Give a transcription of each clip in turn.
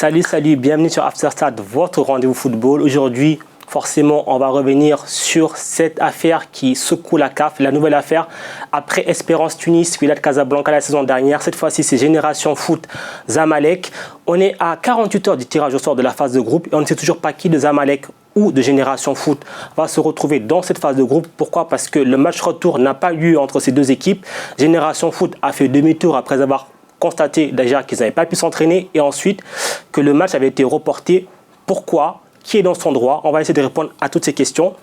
Salut, bienvenue sur Afterstart, votre rendez-vous football. Aujourd'hui, forcément, on va revenir sur cette affaire qui secoue la CAF, la nouvelle affaire après Espérance Tunis, Wydad Casablanca la saison dernière. Cette fois-ci, c'est Génération Foot Zamalek. On est à 48 heures du tirage au sort de la phase de groupe et on ne sait toujours pas qui de Zamalek ou de Génération Foot va se retrouver dans cette phase de groupe. Pourquoi? Parce que le match retour n'a pas lieu entre ces deux équipes. Génération Foot a fait demi-tour après avoir constaté déjà qu'ils n'avaient pas pu s'entraîner et ensuite que le match avait été reporté. Pourquoi? Qui est dans son droit? On va essayer de répondre à toutes ces questions.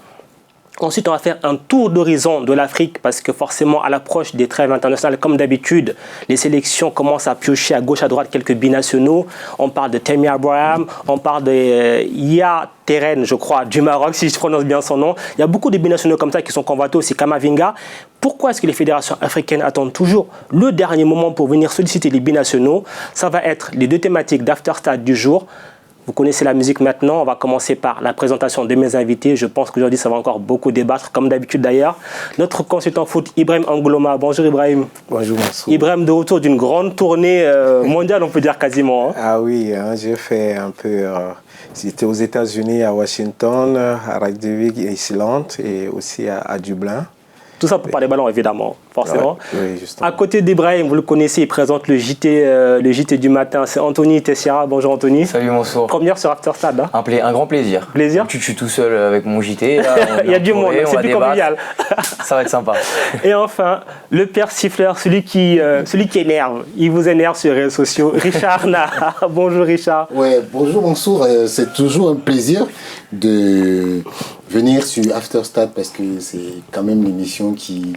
Ensuite, on va faire un tour d'horizon de l'Afrique parce que forcément, à l'approche des trêves internationales, comme d'habitude, les sélections commencent à piocher à gauche, à droite quelques binationaux. On parle de Tammy Abraham, on parle de Ya Teren, je crois, du Maroc, si je prononce bien son nom. Il y a beaucoup de binationaux comme ça qui sont convoités aussi, Kamavinga. Pourquoi est-ce que les fédérations africaines attendent toujours le dernier moment pour venir solliciter les binationaux? Ça va être les deux thématiques d'Afterstart du jour. Vous connaissez la musique maintenant, on va commencer par la présentation de mes invités. Je pense qu'aujourd'hui, ça va encore beaucoup débattre, comme d'habitude d'ailleurs. Notre consultant foot, Ibrahim Angouloma. Bonjour Ibrahim. Bonjour Mansour. Ibrahim, de retour d'une grande tournée mondiale, on peut dire quasiment. Hein. Ah oui, j'ai fait un peu... J'étais aux États-Unis, à Washington, à Reykjavik, Islande et aussi à Dublin. Tout ça pour parler ballon, évidemment, forcément. Oui, justement. À côté d'Ibrahim, vous le connaissez, il présente le JT du matin. C'est Anthony Tessiera. Bonjour Anthony. Salut Mansour. Première sur Afterstart. Hein. Un grand plaisir. Plaisir. Je suis tout seul avec mon JT. Là, il y a du monde, c'est plus convivial. Ça va être sympa. Et enfin, le père siffleur, celui qui énerve. Il vous énerve sur les réseaux sociaux. Richard Na. Bonjour Richard. Ouais, bonjour Mansour. C'est toujours un plaisir de venir sur Afterstart parce que c'est quand même l'émission qui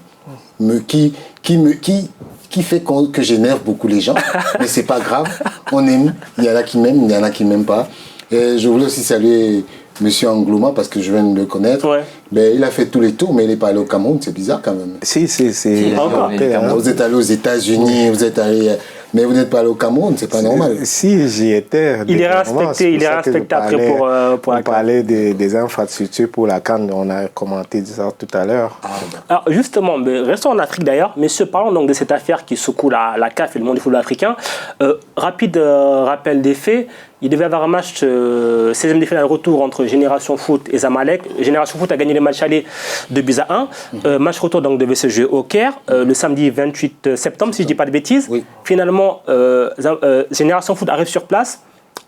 fait que j'énerve beaucoup les gens. Mais c'est pas grave. On aime. Il y en a qui m'aiment, il y en a qui m'aiment pas. Et je voulais aussi saluer Monsieur Angloma parce que je viens de le connaître. Ouais. Ben, il a fait tous les tours, mais il n'est pas allé au Cameroun. C'est bizarre quand même. Si. Vous êtes allé aux États-Unis, vous êtes allé... Mais vous n'êtes pas allé au Cameroun, c'est pas normal. Si, j'y étais. Il est respecté après pour la CAN. On parlait des infrastructures pour la CAN, on a commenté ça tout à l'heure. Alors justement, restons en Afrique d'ailleurs, messieurs, parlons donc de cette affaire qui secoue la CAF et le monde du football africain. Rapide rappel des faits, il devait y avoir un match 16e de finale retour entre Génération Foot et Zamalek. Génération Foot a gagné le match aller de buts à 1. Match retour donc devait se jouer au Caire le samedi 28 septembre, si je ne dis pas de bêtises. Oui. Finalement, Génération Foot arrive sur place,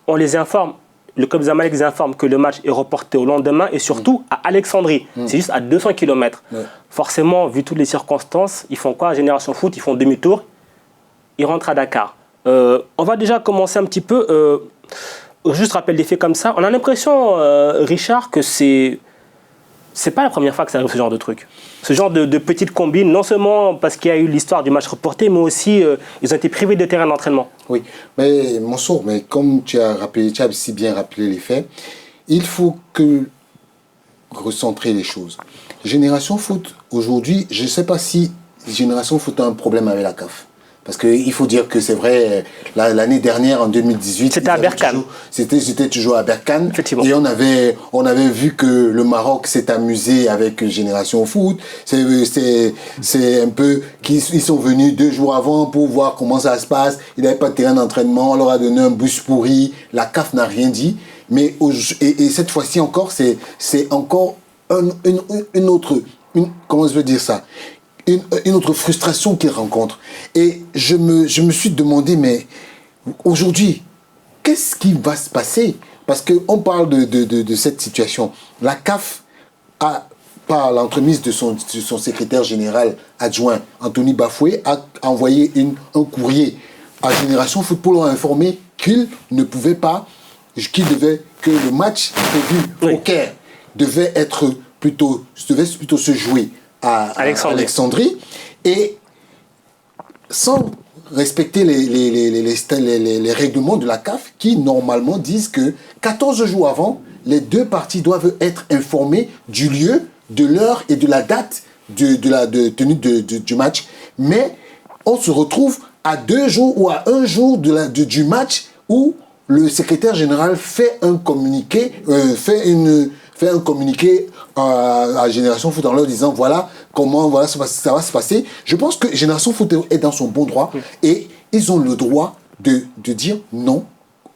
on les informe, le club Zamalek les informe que le match est reporté au lendemain et surtout à Alexandrie. C'est juste à 200 km. Forcément, vu toutes les circonstances, ils font quoi? Génération Foot, ils font demi-tour, ils rentrent à Dakar. On va déjà commencer un petit peu, juste rappel des faits comme ça. On a l'impression, Richard, que c'est pas la première fois que ça arrive ce genre de truc. Ce genre de petites combines, non seulement parce qu'il y a eu l'histoire du match reporté, mais aussi ils ont été privés de terrain d'entraînement. Oui, mais Mansour, mais comme tu as si bien rappelé les faits, il faut recentrer les choses. Génération Foot, aujourd'hui, je ne sais pas si Génération Foot a un problème avec la CAF. Parce qu'il faut dire que c'est vrai, l'année dernière, en 2018... C'était à Berkane. C'était toujours à Berkane. Effectivement. Et on avait vu que le Maroc s'est amusé avec Génération Foot. C'est un peu... Ils sont venus 2 jours avant pour voir comment ça se passe. Il n'y avait pas de terrain d'entraînement. On leur a donné un bus pourri. La CAF n'a rien dit. Mais et cette fois-ci encore, c'est encore une autre... comment je veux dire ça? Une autre frustration qu'ils rencontrent. Et je me suis demandé, mais aujourd'hui, qu'est-ce qui va se passer? Parce qu'on parle de cette situation. La CAF, par l'entremise de son secrétaire général adjoint, Anthony Bafoué, a envoyé un courrier à Génération Foot pour leur informer qu'il ne pouvait pas, que le match prévu au Caire devait plutôt se jouer à Alexandrie et sans respecter les règlements de la CAF qui normalement disent que 14 jours avant, les deux parties doivent être informées du lieu, de l'heure et de la date de tenue du match. Mais on se retrouve à 2 jours ou à 1 jour du match où le secrétaire général fait un communiqué, à Génération Foot en leur disant voilà ça va se passer. Je pense que Génération Foot est dans son bon droit et ils ont le droit de dire non.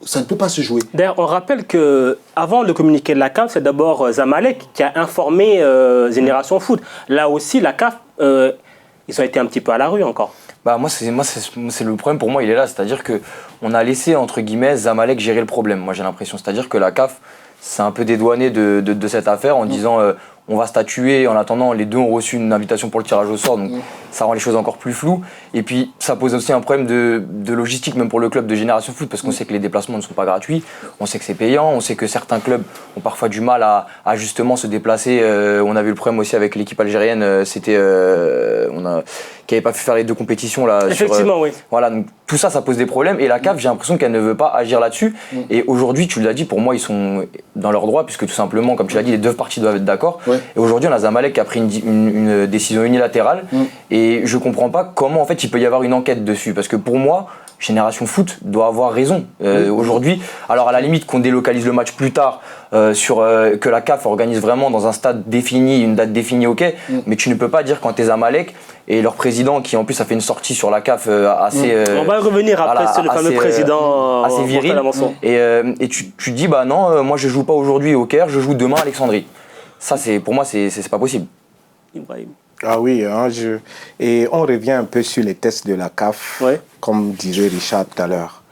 ça ne peut pas se jouer. D'ailleurs, on rappelle qu'avant le communiqué de la CAF, c'est d'abord Zamalek qui a informé Génération Foot. Là aussi, la CAF, ils ont été un petit peu à la rue encore. Bah c'est le problème pour moi, il est là. C'est-à-dire qu'on a laissé, entre guillemets, Zamalek gérer le problème, moi j'ai l'impression. C'est-à-dire que la CAF s'est un peu dédouanée de cette affaire en disant on va statuer. En attendant, les deux ont reçu une invitation pour le tirage au sort, donc ça rend les choses encore plus floues. Et puis ça pose aussi un problème de logistique, même pour le club de Génération Foot, parce qu'on sait que les déplacements ne sont pas gratuits, on sait que c'est payant, on sait que certains clubs ont parfois du mal à justement se déplacer. On a vu le problème aussi avec l'équipe algérienne, qui n'avait pas pu faire les deux compétitions là. Effectivement, oui. Voilà, donc tout ça, ça pose des problèmes. Et la CAF, j'ai l'impression qu'elle ne veut pas agir là-dessus. Et aujourd'hui, tu l'as dit, pour moi, ils sont dans leur droit, puisque tout simplement, comme tu l'as dit, les deux parties doivent être d'accord. Ouais. Et aujourd'hui, on a Zamalek qui a pris une décision unilatérale. Et je comprends pas comment, en fait, il peut y avoir une enquête dessus. Parce que pour moi, Génération Foot doit avoir raison. Aujourd'hui, alors à la limite qu'on délocalise le match plus tard, que la CAF organise vraiment dans un stade défini, une date définie, ok, mais tu ne peux pas dire quand t'es Zamalek et leur président qui en plus a fait une sortie sur la CAF assez... on va revenir après sur le fameux président assez viril. Et tu dis bah non, moi je joue pas aujourd'hui au Caire, je joue demain à Alexandrie. Ça pour moi c'est pas possible. Ibrahim. Ah oui, et on revient un peu sur les tests de la CAF, comme disait Richard tout à l'heure.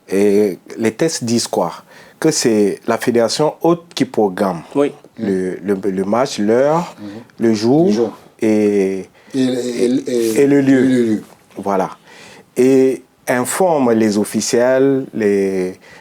Et les tests disent quoi? Que c'est la fédération haute qui programme le match, l'heure, le jour et le lieu. Voilà. Et informe les officiels,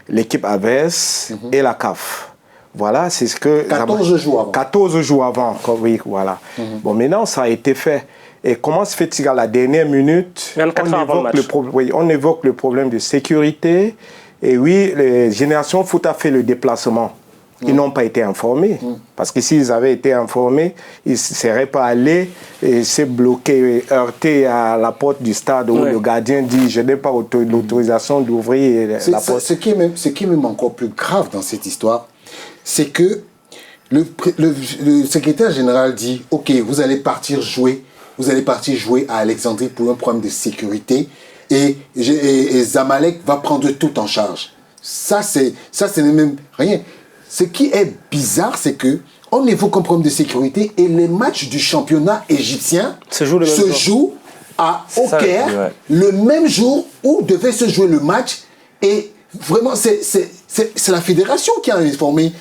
l'équipe AVES et la CAF. Voilà, c'est ce que... 14 jours avant. 14 jours avant, oui, voilà. Bon, maintenant, ça a été fait. Et comment se fait-il à la dernière minute, on évoque le problème de sécurité. Et oui, les Générations Foot a fait le déplacement. Ils n'ont pas été informés. Parce que s'ils avaient été informés, ils ne seraient pas allés et se bloquer, heurter à la porte du stade où le gardien dit « je n'ai pas l'autorisation d'ouvrir la porte ». Ce qui est même encore plus grave dans cette histoire, c'est que le secrétaire général dit « ok, vous allez partir jouer à Alexandrie pour un problème de sécurité et Zamalek va prendre tout en charge ». Ça, c'est même rien. Ce qui est bizarre, c'est que on évoque un problème de sécurité et les matchs du championnat égyptien se jouent au Caire le même jour où devait se jouer le match. Et vraiment, c'est la fédération qui a informé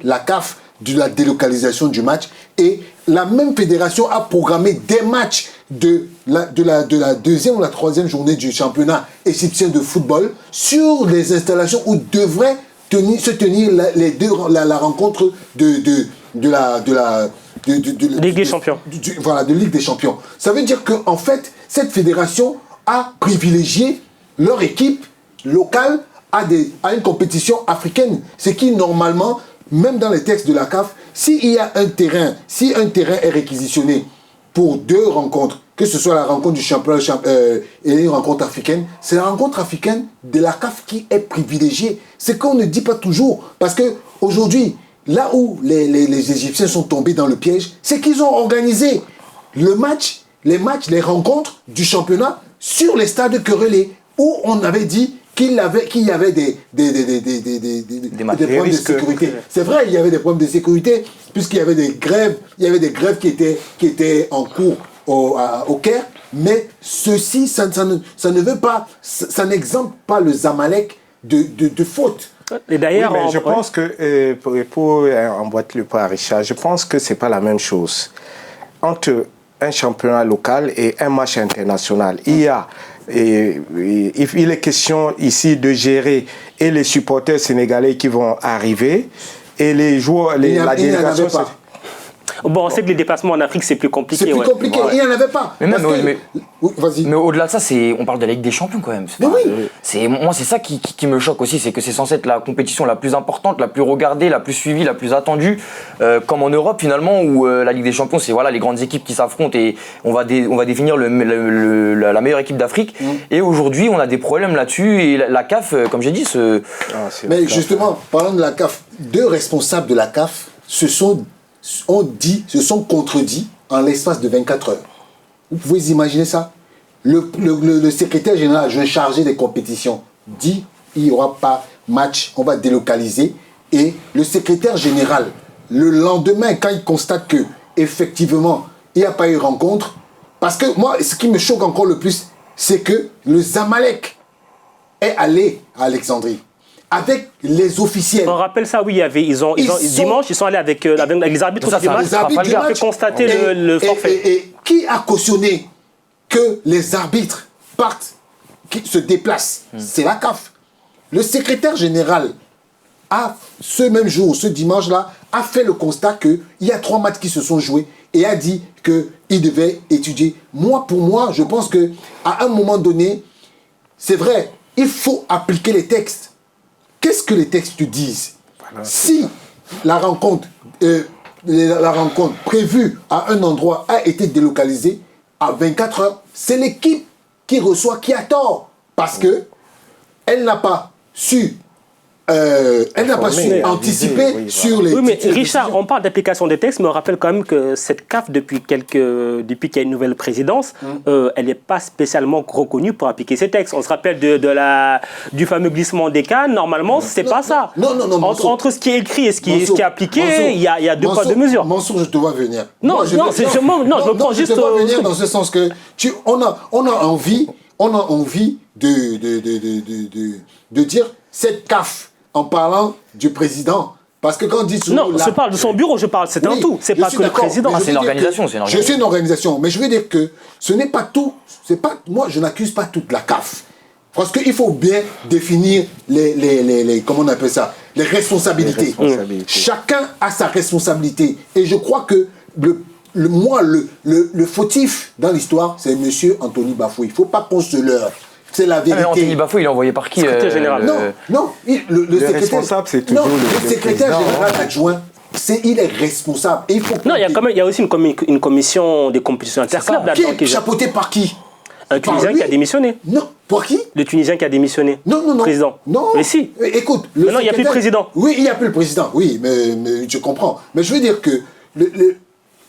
la CAF de la délocalisation du match. Et la même fédération a programmé des matchs de la deuxième ou la troisième journée du championnat égyptien de football sur les installations où devrait se tenir la rencontre de la Ligue des Champions. De Ligue des Champions. Ça veut dire qu'en fait, cette fédération a privilégié leur équipe locale à une compétition africaine. Ce qui, normalement, même dans les textes de la CAF, si un terrain est réquisitionné pour deux rencontres, que ce soit la rencontre du championnat et une rencontre africaine, c'est la rencontre africaine de la CAF qui est privilégiée. C'est qu'on ne dit pas toujours. Parce qu'aujourd'hui, là où les Égyptiens sont tombés dans le piège, c'est qu'ils ont organisé les rencontres du championnat sur les stades querellés, où on avait dit qu'il y avait des problèmes de sécurité. C'est vrai, il y avait des problèmes de sécurité, puisqu'il y avait des grèves, qui étaient en cours au Caire, mais ceci, ça ne veut pas, ça n'exempte pas le Zamalek de faute. Et d'ailleurs, je pense que, pour emboîter le pas à Richard, je pense que c'est pas la même chose. Entre un championnat local et un match international, il est question ici de gérer et les supporters sénégalais qui vont arriver et les joueurs, la délégation. Bon, on sait que les déplacements en Afrique, c'est plus compliqué. C'est plus compliqué, il n'y en avait pas. Mais au-delà de ça, on parle de la Ligue des Champions quand même. Moi, c'est ça qui me choque aussi, c'est que c'est censé être la compétition la plus importante, la plus regardée, la plus suivie, la plus attendue. Comme en Europe, finalement, où la Ligue des Champions, c'est les grandes équipes qui s'affrontent et on va définir la meilleure équipe d'Afrique. Et aujourd'hui, on a des problèmes là-dessus. Et la CAF, comme j'ai dit, Mais justement, parlant de la CAF, deux responsables de la CAF se sont contredits en l'espace de 24 heures. Vous pouvez imaginer ça? Le secrétaire général chargé des compétitions dit il n'y aura pas match, on va délocaliser. Et le secrétaire général, le lendemain, quand il constate que effectivement il n'y a pas eu rencontre, parce que moi, ce qui me choque encore le plus, c'est que le Zamalek est allé à Alexandrie avec les officiels. On rappelle ça, oui, dimanche, ils sont allés avec les arbitres du match. Les arbitres du match. Fait constater le forfait. Et qui a cautionné que les arbitres partent, qui se déplacent? C'est la CAF. Le secrétaire général a, ce même jour, ce dimanche-là, a fait le constat qu'il y a 3 matchs qui se sont joués et a dit qu'il devait étudier. Pour moi, je pense qu'à un moment donné, c'est vrai, il faut appliquer les textes. Qu'est-ce que les textes disent? Si la rencontre prévue à un endroit a été délocalisée, à 24 heures, c'est l'équipe qui reçoit qui a tort. Parce qu'elle n'a pas su anticiper sur les... Oui, mais Richard, on parle d'application des textes, mais on rappelle quand même que cette CAF, depuis qu'il y a une nouvelle présidence, elle n'est pas spécialement reconnue pour appliquer ces textes. On se rappelle du fameux glissement des cannes. Normalement, c'est pas ça. Non. Entre ce qui est écrit et ce qui est appliqué, il y a 2 poids, 2 mesures. Mansour, je te vois venir. Je me prends juste... Je te vois venir dans ce sens que on a envie de dire cette CAF en parlant du président. Parce que quand on dit... je parle de son bureau, c'est un tout. C'est pas que le président. C'est une organisation. Je suis une organisation, mais je veux dire que ce n'est pas tout. Moi, je n'accuse pas toute la CAF. Parce qu'il faut bien définir comment on appelle ça, les responsabilités. Chacun a sa responsabilité. Et je crois que le fautif dans l'histoire, c'est M. Anthony Bafoué. Il ne faut pas qu'on se leurre. C'est la vérité. Anthony Bafoué, il est envoyé par qui? Secrétaire général. Le responsable, c'est toujours le secrétaire général adjoint. Il est responsable. Et il y a aussi une commission des compétitions interclubs là-dedans. Chapeauté par qui? Un Tunisien qui a démissionné. Non, par qui? Le Tunisien qui a démissionné. Non. Président. Non. Mais si. Écoute. Maintenant, il n'y a plus de président. Oui, il n'y a plus le président. Oui, mais je comprends. Mais je veux dire que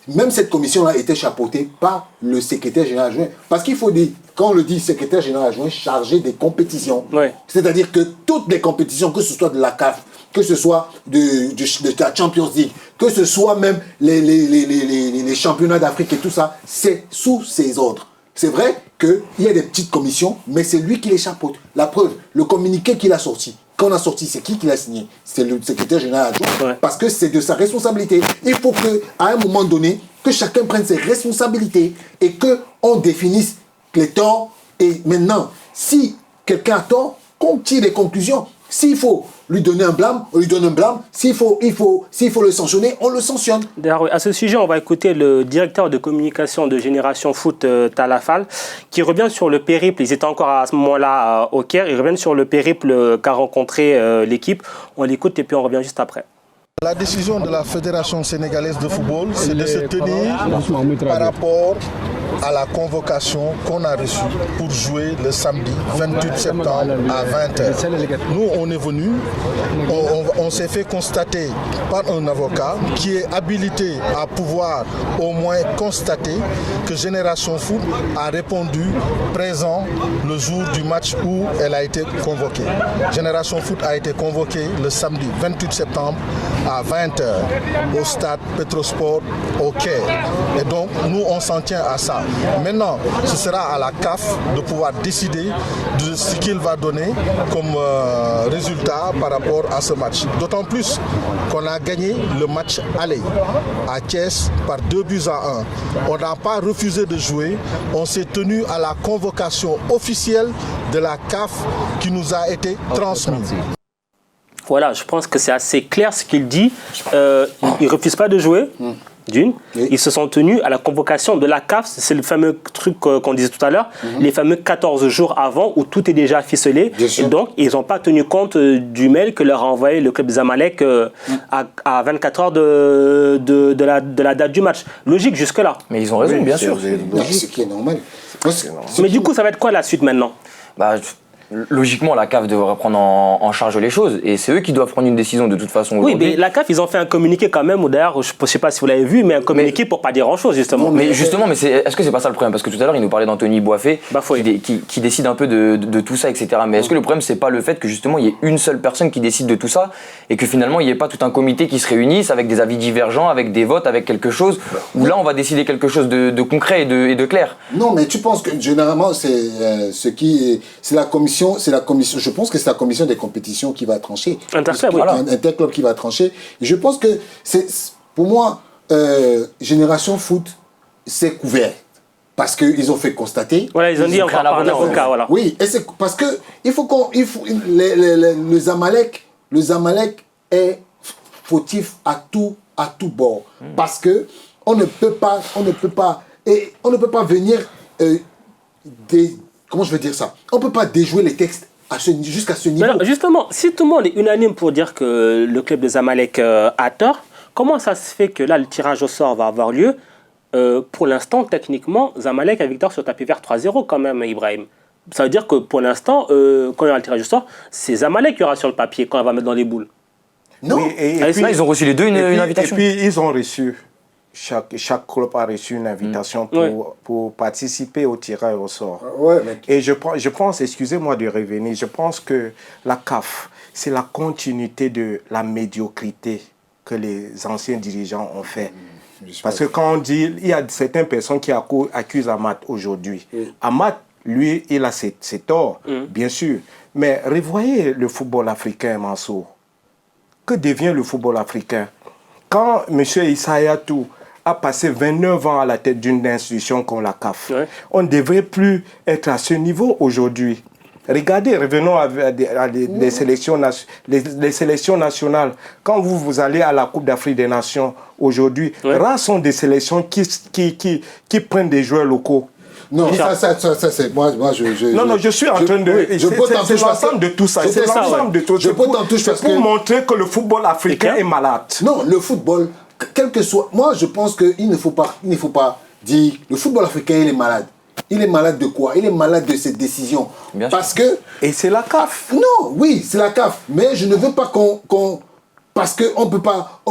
même cette commission-là était chapeautée par le secrétaire général adjoint. Parce qu'il faut dire, quand on le dit secrétaire général adjoint, chargé des compétitions. Ouais. C'est-à-dire que toutes les compétitions, que ce soit de la CAF, que ce soit de la Champions League, que ce soit même les championnats d'Afrique et tout ça, c'est sous ses ordres. C'est vrai qu'il y a des petites commissions, mais c'est lui qui les chapeaute. La preuve, le communiqué qu'il a sorti, quand on a sorti, c'est qui l'a signé? C'est le secrétaire général adjoint. Ouais. Parce que c'est de sa responsabilité. Il faut qu'à un moment donné, que chacun prenne ses responsabilités et qu'on définisse les torts. Et maintenant, si quelqu'un a tort, qu'on tire des conclusions. S'il faut lui donner un blâme, on lui donne un blâme. S'il faut le sanctionner, on le sanctionne. D'ailleurs, à ce sujet, on va écouter le directeur de communication de Génération Foot, Talafal, qui revient sur le périple. Ils étaient encore à ce moment-là au Caire. Ils reviennent sur le périple qu'a rencontré l'équipe. On l'écoute et puis on revient juste après. La décision de la Fédération sénégalaise de football, c'est de se tenir par rapport à la convocation qu'on a reçue pour jouer le samedi 28 septembre à 20h. Nous, on est venus, on s'est fait constater par un avocat qui est habilité à pouvoir au moins constater que Génération Foot a répondu présent le jour du match où elle a été convoquée. Génération Foot a été convoquée le samedi 28 septembre à 20h au stade Petrosport au Caire. Et donc, nous, on s'en tient à ça. Maintenant, ce sera à la CAF de pouvoir décider de ce qu'il va donner comme résultat par rapport à ce match. D'autant plus qu'on a gagné le match aller à Thiès par 2-1. On n'a pas refusé de jouer. On s'est tenu à la convocation officielle de la CAF qui nous a été transmise. Voilà, je pense que c'est assez clair ce qu'il dit. Il ne refuse pas de jouer, d'une. Oui. Ils se sont tenus à la convocation de la CAF, c'est le fameux truc qu'on disait tout à l'heure, les fameux 14 jours avant où tout est déjà ficelé. Et donc, ils n'ont pas tenu compte du mail que leur a envoyé le club Zamalek à 24 heures de la date du match. Logique jusque-là. Mais ils ont raison, bien sûr. C'est ce qui est normal. Mais du coup, ça va être quoi la suite maintenant? logiquement, la CAF devrait prendre en charge les choses et c'est eux qui doivent prendre une décision de toute façon. Oui, mais la CAF, ils ont fait un communiqué quand même, ou d'ailleurs, je ne sais pas si vous l'avez vu, mais un communiqué pour pas dire grand-chose, justement. Mais justement, est-ce que c'est pas ça le problème? Parce que tout à l'heure, il nous parlait d'Anthony Boifé, qui décide un peu de tout ça, etc. Mais est-ce que le problème, c'est pas le fait que justement, il y ait une seule personne qui décide de tout ça et que finalement, il n'y ait pas tout un comité qui se réunisse avec des avis divergents, avec des votes, avec quelque chose où là, on va décider quelque chose de concret et de clair? Non, mais tu penses que généralement, c'est la commission, je pense que c'est la commission des compétitions qui va trancher. Interclub qui va trancher. Et je pense que pour moi, Génération Foot, c'est couvert. Parce qu'ils ont fait constater. Voilà, ils ont dit encore par un avocat, voilà. Oui, et c'est parce que le Zamalek est fautif à tout bord. Parce que on ne peut pas venir comment je veux dire ça? On ne peut pas déjouer les textes jusqu'à ce niveau. Alors, justement, si tout le monde est unanime pour dire que le club de Zamalek a tort, comment ça se fait que là, le tirage au sort va avoir lieu? Pour l'instant, techniquement, Zamalek a victoire sur tapis vert 3-0 quand même, Ibrahim. Ça veut dire que pour l'instant, quand il y aura le tirage au sort, c'est Zamalek qui aura sur le papier quand elle va mettre dans les boules. Non. Oui, et puis, ils ont reçu les deux une invitation. Et puis, ils ont reçu, chaque club a reçu une invitation pour participer au tirage au sort. Et je pense, excusez-moi de revenir, je pense que la CAF, c'est la continuité de la médiocrité que les anciens dirigeants ont fait. Parce que quand on dit, il y a certaines personnes qui accusent Amat aujourd'hui. Amat, lui, il a ses torts, bien sûr. Mais revoyez le football africain, Mansour. Que devient le football africain? Quand M. Issa Hayatou a passé 29 ans à la tête d'une institution comme la CAF, on ne devrait plus être à ce niveau aujourd'hui. Regardez, revenons à les sélections nationales. Quand vous allez à la Coupe d'Afrique des Nations aujourd'hui, rares sont des sélections qui prennent des joueurs locaux. Non, ça c'est moi je suis en train de c'est l'ensemble de tout ça. C'est l'ensemble de tout ça. Pour montrer que le football africain est malade. Non, le football, quel que soit, moi je pense qu'il ne faut pas dire le football africain il est malade. Il est malade de quoi? Il est malade de ses décisions. Parce que... Et c'est la CAF. Non, oui, c'est la CAF. Mais je ne veux pas parce qu'on ne peut pas...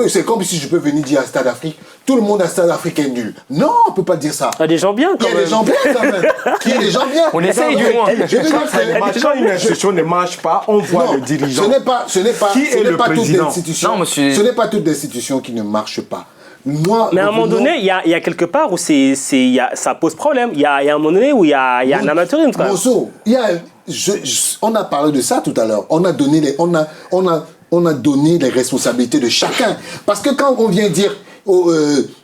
C'est comme si je peux venir dire à Stade Afrique, tout le monde à Stade Afrique est nul. Non, on ne peut pas dire ça. Il y a des gens bien quand même. Il y a des gens bien quand même. Il y a des gens bien. On essaye du moins. Quand une institution ne marche pas, on voit le dirigeant. Ce n'est pas qui ce n'est pas toute institution qui ne marche pas. Mais à un moment donné, il y a quelque part où ça pose problème. Il y a un moment donné où il y a un amateurisme. On a parlé de ça tout à l'heure. On a donné les responsabilités de chacun. Parce que quand on vient dire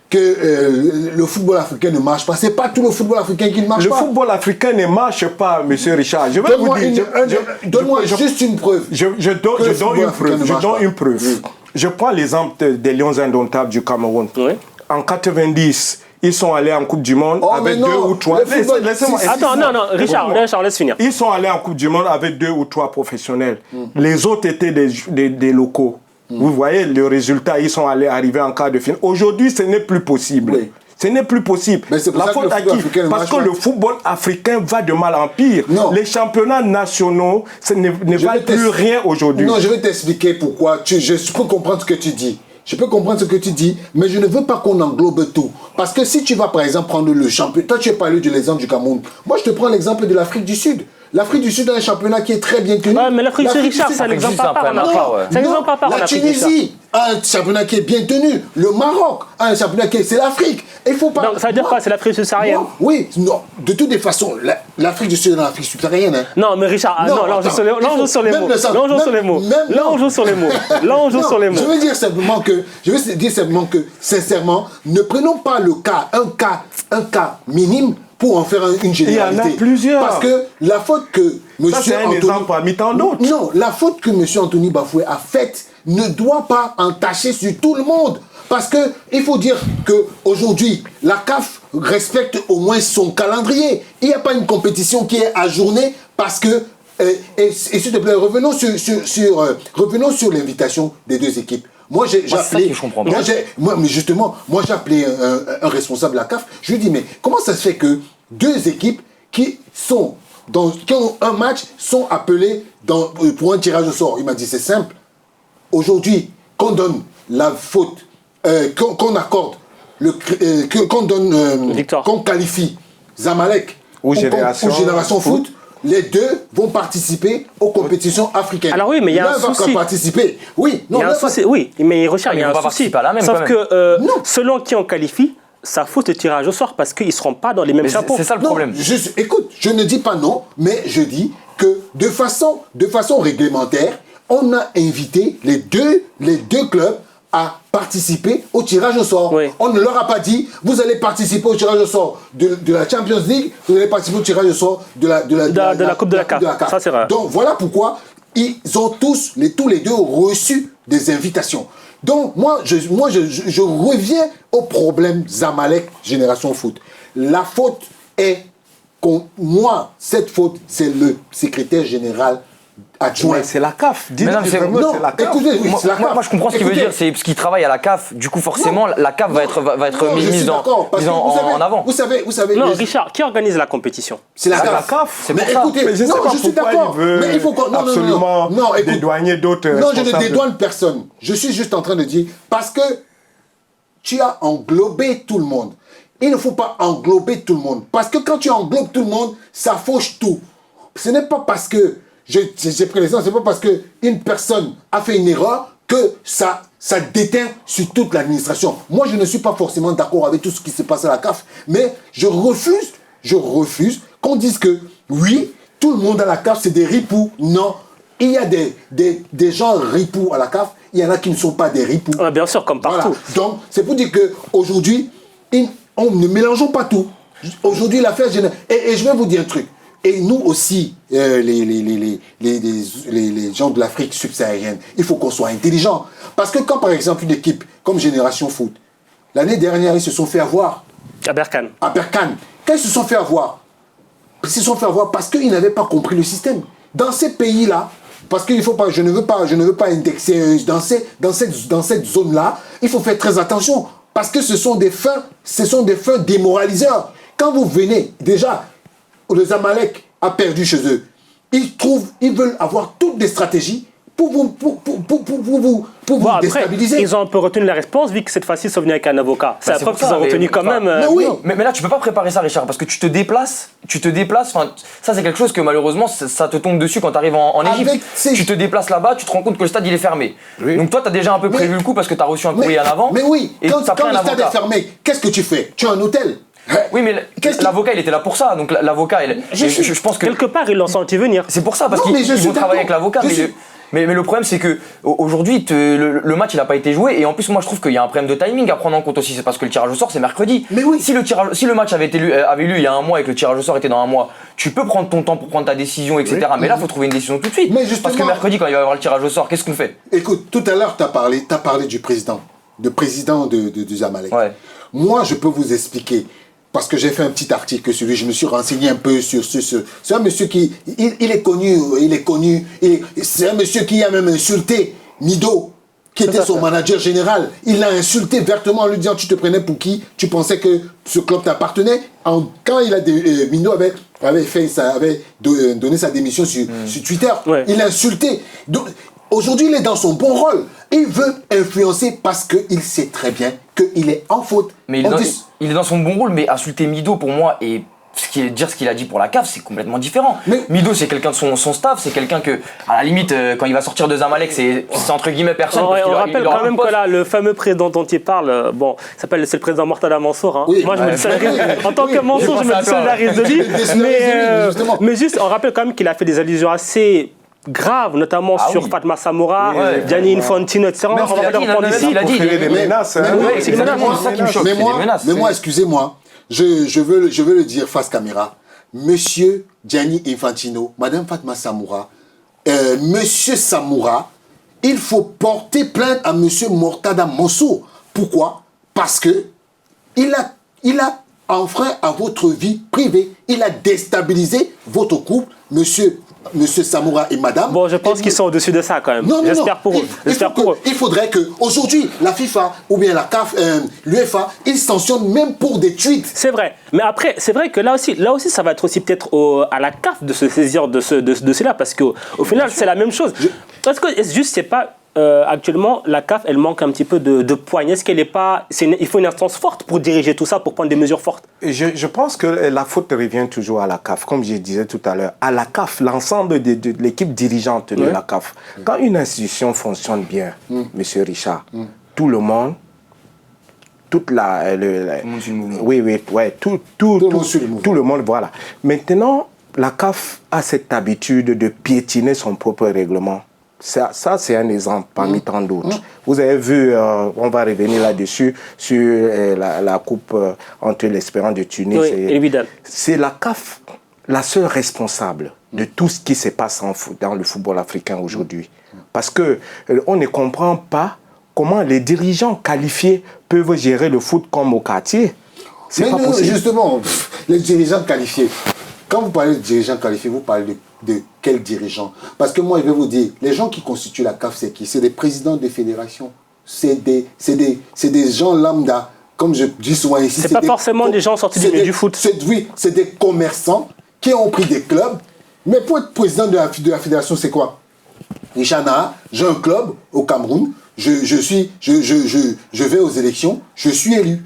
que le football africain ne marche pas, c'est pas tout le football africain qui ne marche pas. Le football africain ne marche pas, monsieur Richard. Je vais vous dire. Donne-moi juste une preuve. Je donne une preuve. Je prends l'exemple des Lions indomptables du Cameroun. En 90, ils sont allés en Coupe du Monde avec 2 ou 3... Attends, non, Richard, laisse finir. Ils sont allés en Coupe du Monde avec 2 ou 3 professionnels. Les autres étaient des locaux. Vous voyez le résultat, ils sont arrivés en quart de finale. Aujourd'hui, ce n'est plus possible. Ce n'est plus possible. Mais c'est pour ça faute à qui? Parce que le football africain va de mal en pire. Non. Les championnats nationaux ne valent plus rien aujourd'hui. Non, je vais t'expliquer pourquoi. Je peux comprendre ce que tu dis. Je peux comprendre ce que tu dis, mais je ne veux pas qu'on englobe tout. Parce que si tu vas par exemple prendre le championnat, toi tu as parlé de l'exemple du Cameroun. Moi je te prends l'exemple de l'Afrique du Sud. L'Afrique du Sud a un championnat qui est très bien tenu. Mais l'Afrique du Sud, Richard, ça n'exemple pas par La Tunisie a un championnat qui est bien tenu. Le Maroc a un championnat qui est... C'est l'Afrique. Il faut pas... Donc ça veut dire quoi? C'est l'Afrique subsaharienne? Oui, non. De toutes les façons, l'Afrique du Sud est l'Afrique subsaharienne. Hein. Non, mais Richard, là on joue sur les mots. Je veux dire simplement que, sincèrement, ne prenons pas un cas minime pour en faire une généralité. Il y en a plusieurs. Parce que la faute que M. Ça, c'est un exemple parmi tant d'autres. Non, la faute que M. Anthony Bafoué a faite ne doit pas entacher sur tout le monde. Parce qu'il faut dire qu'aujourd'hui, la CAF respecte au moins son calendrier. Il n'y a pas une compétition qui est ajournée parce que... Et s'il te plaît, revenons sur l'invitation des deux équipes. Moi, j'ai appelé. Moi, j'ai appelé un responsable de la CAF. Je lui dis, mais comment ça se fait que deux équipes qui sont qui ont un match sont appelés pour un tirage au sort. Il m'a dit c'est simple. Aujourd'hui, qu'on donne la faute, qu'on accorde, qu'on qualifie Zamalek ou Génération Foot, les deux vont participer aux compétitions africaines. Alors oui, mais il y a un souci. Participer. Oui, non, il y a un souci. Oui, mais Richard, il y a un souci. Sauf que selon qui on qualifie, ça faut le tirage au sort parce qu'ils ne seront pas dans les mêmes chapeaux. C'est ça le problème. Écoute, je ne dis pas non, mais je dis que de façon réglementaire, on a invité les deux clubs à participer au tirage au sort. Oui. On ne leur a pas dit, vous allez participer au tirage au sort de la Champions League, vous allez participer au tirage au sort de la Coupe de la CAF. Ça, c'est vrai. Donc voilà pourquoi ils ont tous les deux reçu des invitations. Donc moi, je reviens au problème Zamalek Génération Foot. La faute est, cette faute, c'est le secrétaire général adjoint. Mais c'est la CAF. C'est la CAF. Écoutez, oui, c'est la CAF. Moi, je comprends ce qu'il veut dire. C'est parce qu'il travaille à la CAF. Du coup, forcément, la CAF va être mise en avant. Vous savez. Non, Richard, qui organise la compétition? C'est la CAF. C'est mais pour ça. écoutez, mais je suis d'accord. Mais il faut absolument dédouaner d'autres responsables. Non, je ne dédouane personne. Je suis juste en train de dire parce que tu as englobé tout le monde. Il ne faut pas englober tout le monde. Parce que quand tu englobes tout le monde, ça fauche tout. Ce n'est pas parce que j'ai pris l'exemple, c'est pas parce qu'une personne a fait une erreur que ça déteint sur toute l'administration. Moi, je ne suis pas forcément d'accord avec tout ce qui se passe à la CAF, mais je refuse qu'on dise que oui, tout le monde à la CAF, c'est des ripoux. Non, il y a des gens ripoux à la CAF, il y en a qui ne sont pas des ripoux. Ah, bien sûr, comme partout. Voilà. Donc, c'est pour dire qu'aujourd'hui, ne mélangeons pas tout. Aujourd'hui, l'affaire générale... Et je vais vous dire un truc. Et nous aussi, les gens de l'Afrique subsaharienne, il faut qu'on soit intelligents. Parce que quand, par exemple, une équipe comme Génération Foot, l'année dernière, ils se sont fait avoir. À Berkane. Quand ils se sont fait avoir, parce qu'ils n'avaient pas compris le système. Dans ces pays-là, parce qu'il faut pas, je ne veux pas indexer dans cette zone-là, il faut faire très attention. Parce que ce sont des fins démoraliseurs. Quand vous venez, déjà, le Zamalek a perdu chez eux. Ils veulent avoir toutes des stratégies pour vous déstabiliser. Ils ont un peu retenu la réponse, vu que cette fois-ci, ils sont venus avec un avocat. C'est la preuve qu'ils ont retenu quand même. Mais oui. Mais là, tu peux pas préparer ça, Richard, parce que tu te déplaces. Ça, c'est quelque chose que malheureusement, ça te tombe dessus quand tu arrives en Égypte. Tu te déplaces là-bas, tu te rends compte que le stade, il est fermé. Oui. Donc toi, tu as déjà un peu prévu le coup parce que tu as reçu un courrier en avant. Mais oui, quand le stade est fermé, qu'est-ce que tu fais? Tu as un hôtel. Oui, mais l'avocat, il était là pour ça. Donc l'avocat, je pense que... Quelque part, ils l'ont senti venir. C'est pour ça, parce qu'ils vont travailler avec l'avocat. Mais le problème, c'est que aujourd'hui, le match, il n'a pas été joué. Et en plus, moi, je trouve qu'il y a un problème de timing à prendre en compte aussi. C'est parce que le tirage au sort, c'est mercredi. Mais oui. Si le match avait lieu il y a un mois et que le tirage au sort était dans un mois, tu peux prendre ton temps pour prendre ta décision, etc. Oui. Mais là, il faut trouver une décision tout de suite. Parce que mercredi, quand il va y avoir le tirage au sort, qu'est-ce qu'on fait? Écoute, tout à l'heure, tu as parlé du président. Du Zamalek. Ouais. Moi, je peux vous expliquer. Parce que j'ai fait un petit article sur lui, je me suis renseigné un peu sur ce. C'est un monsieur qui. Il est connu. C'est un monsieur qui a même insulté Mido, qui était son manager général. Il l'a insulté vertement en lui disant: tu te prenais pour qui? Tu pensais que ce club t'appartenait? Quand Mido avait donné sa démission sur Twitter, il l'a insulté. Donc, aujourd'hui, il est dans son bon rôle. Il veut influencer parce qu'il sait très bien qu'il est en faute. Mais il est dans son bon rôle, mais insulter Mido pour moi et dire ce qu'il a dit pour la CAF, c'est complètement différent. Mais Mido, c'est quelqu'un de son staff, c'est quelqu'un que, à la limite, quand il va sortir de Zamalek, c'est entre guillemets personne. On rappelle quand même que là, le fameux président dont il parle, c'est le président Mortada Mansour. Hein. Oui, moi, je me solidarise. En tant que Mansour, je me solidarise de lui. Mais juste, on rappelle quand même qu'il a fait des allusions assez grave, notamment sur Fatma Samoura, Gianni Infantino, etc. On va leur prendre ici. Il a dit des menaces. Mais moi, excusez-moi, je veux le dire face caméra. Monsieur Gianni Infantino, Madame Fatma Samoura, Monsieur Samoura, il faut porter plainte à Monsieur Mortada Mansour. Pourquoi? Parce que il a enfreint à votre vie privée. Il a déstabilisé votre couple. Monsieur Monsieur Samoura et Madame. Bon, je pense qu'ils sont au-dessus de ça quand même. J'espère pour eux. Il faudrait qu'aujourd'hui, la FIFA ou bien la CAF, l'UEFA, ils sanctionnent même pour des tweets. C'est vrai. Mais après, c'est vrai que là aussi, ça va être aussi peut-être à la CAF de se saisir de cela, parce qu'au final, c'est la même chose. Est-ce que juste, c'est pas... actuellement, la CAF, elle manque un petit peu de poigne. Est-ce qu'elle n'est pas... il faut une instance forte pour diriger tout ça, pour prendre des mesures fortes. Je pense que la faute revient toujours à la CAF. Comme je disais tout à l'heure, à la CAF, l'ensemble de l'équipe dirigeante de la CAF. Quand une institution fonctionne bien, Monsieur Richard, tout le monde... Tout le monde, voilà. Maintenant, la CAF a cette habitude de piétiner son propre règlement. Ça c'est un exemple parmi tant d'autres. Vous avez vu, on va revenir là-dessus, sur la coupe entre l'Espérance de Tunis c'est la CAF, la seule responsable de tout ce qui se passe dans le football africain aujourd'hui. Parce qu'on ne comprend pas comment les dirigeants qualifiés peuvent gérer le foot comme au quartier. C'est pas possible. Justement, les dirigeants qualifiés. Quand vous parlez de dirigeants qualifiés, vous parlez de quels dirigeants? Parce que moi, je vais vous dire, les gens qui constituent la CAF, c'est qui? C'est des présidents des fédérations. C'est des gens lambda. Comme je dis souvent ici. C'est pas forcément des gens sortis du milieu du foot. Oui, c'est des commerçants qui ont pris des clubs. Mais pour être président de la fédération, c'est quoi? Richard Naha, j'ai un club au Cameroun. Je vais aux élections, je suis élu.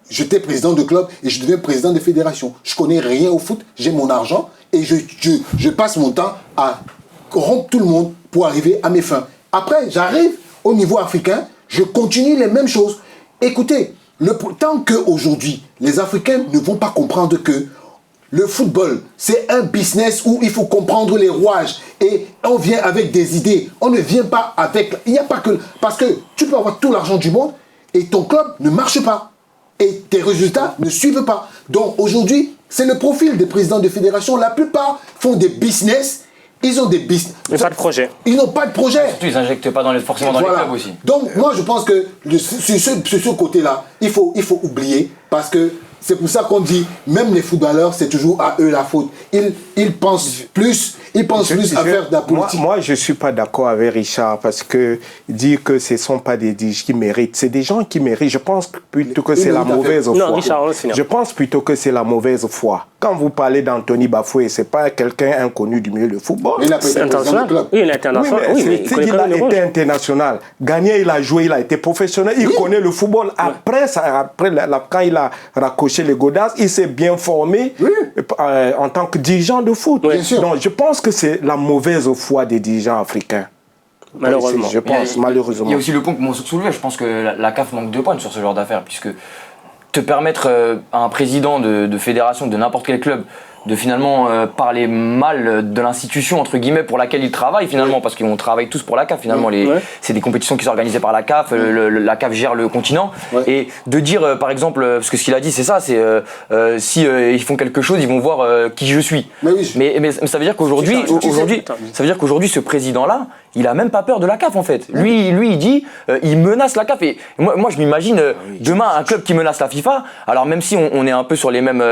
J'étais président de club et je deviens président de fédération. Je connais rien au foot, j'ai mon argent et je passe mon temps à rompre tout le monde pour arriver à mes fins. Après, j'arrive au niveau africain, je continue les mêmes choses. Écoutez, tant qu'aujourd'hui, les Africains ne vont pas comprendre que le football, c'est un business où il faut comprendre les rouages. Et on vient avec des idées. On ne vient pas avec... Il n'y a pas que... Parce que tu peux avoir tout l'argent du monde et ton club ne marche pas. Et tes résultats ne suivent pas. Donc aujourd'hui, c'est le profil des présidents de fédération. La plupart font des business. Ils ont des business. Mais pas de projet. Ils n'ont pas de projet. Surtout, ils n'injectent pas forcément dans les clubs aussi. Donc moi, je pense que sur ce côté-là, il faut oublier. Parce que c'est pour ça qu'on dit, même les footballeurs, c'est toujours à eux la faute. Ils pensent plus, à faire de la politique. Moi, je ne suis pas d'accord avec Richard parce que dire que ce ne sont pas des dirigeants qui méritent. C'est des gens qui méritent. Je pense plutôt que c'est la mauvaise foi. Non, Richard, je pense plutôt que c'est la mauvaise foi. Quand vous parlez d'Anthony Bafoué, ce n'est pas quelqu'un inconnu du milieu du football. Il a été international. Oui, il est international. Il a été international. Gagné, il a joué, il a été professionnel. Il connaît le football. Après, quand il a raccroché les godasses, il s'est bien formé en tant que dirigeant de foot. Donc, je pense que c'est la mauvaise foi des dirigeants africains. Malheureusement. Je pense, malheureusement. Il y a aussi le point que mon soulevé. Je pense que la CAF manque de points sur ce genre d'affaires, puisque te permettre à un président de fédération de n'importe quel club de finalement parler mal de l'institution entre guillemets pour laquelle ils travaillent finalement, parce qu'on travaille tous pour la CAF finalement. C'est des compétitions qui sont organisées par la CAF, la CAF gère le continent, et de dire par exemple, parce que ce qu'il a dit c'est ça, c'est si ils font quelque chose, ils vont voir qui je suis. Mais ça veut dire qu'aujourd'hui ce président là, il a même pas peur de la CAF en fait. Lui il dit, il menace la CAF, et moi je m'imagine demain un club qui menace la FIFA. Alors même si on est un peu sur les mêmes,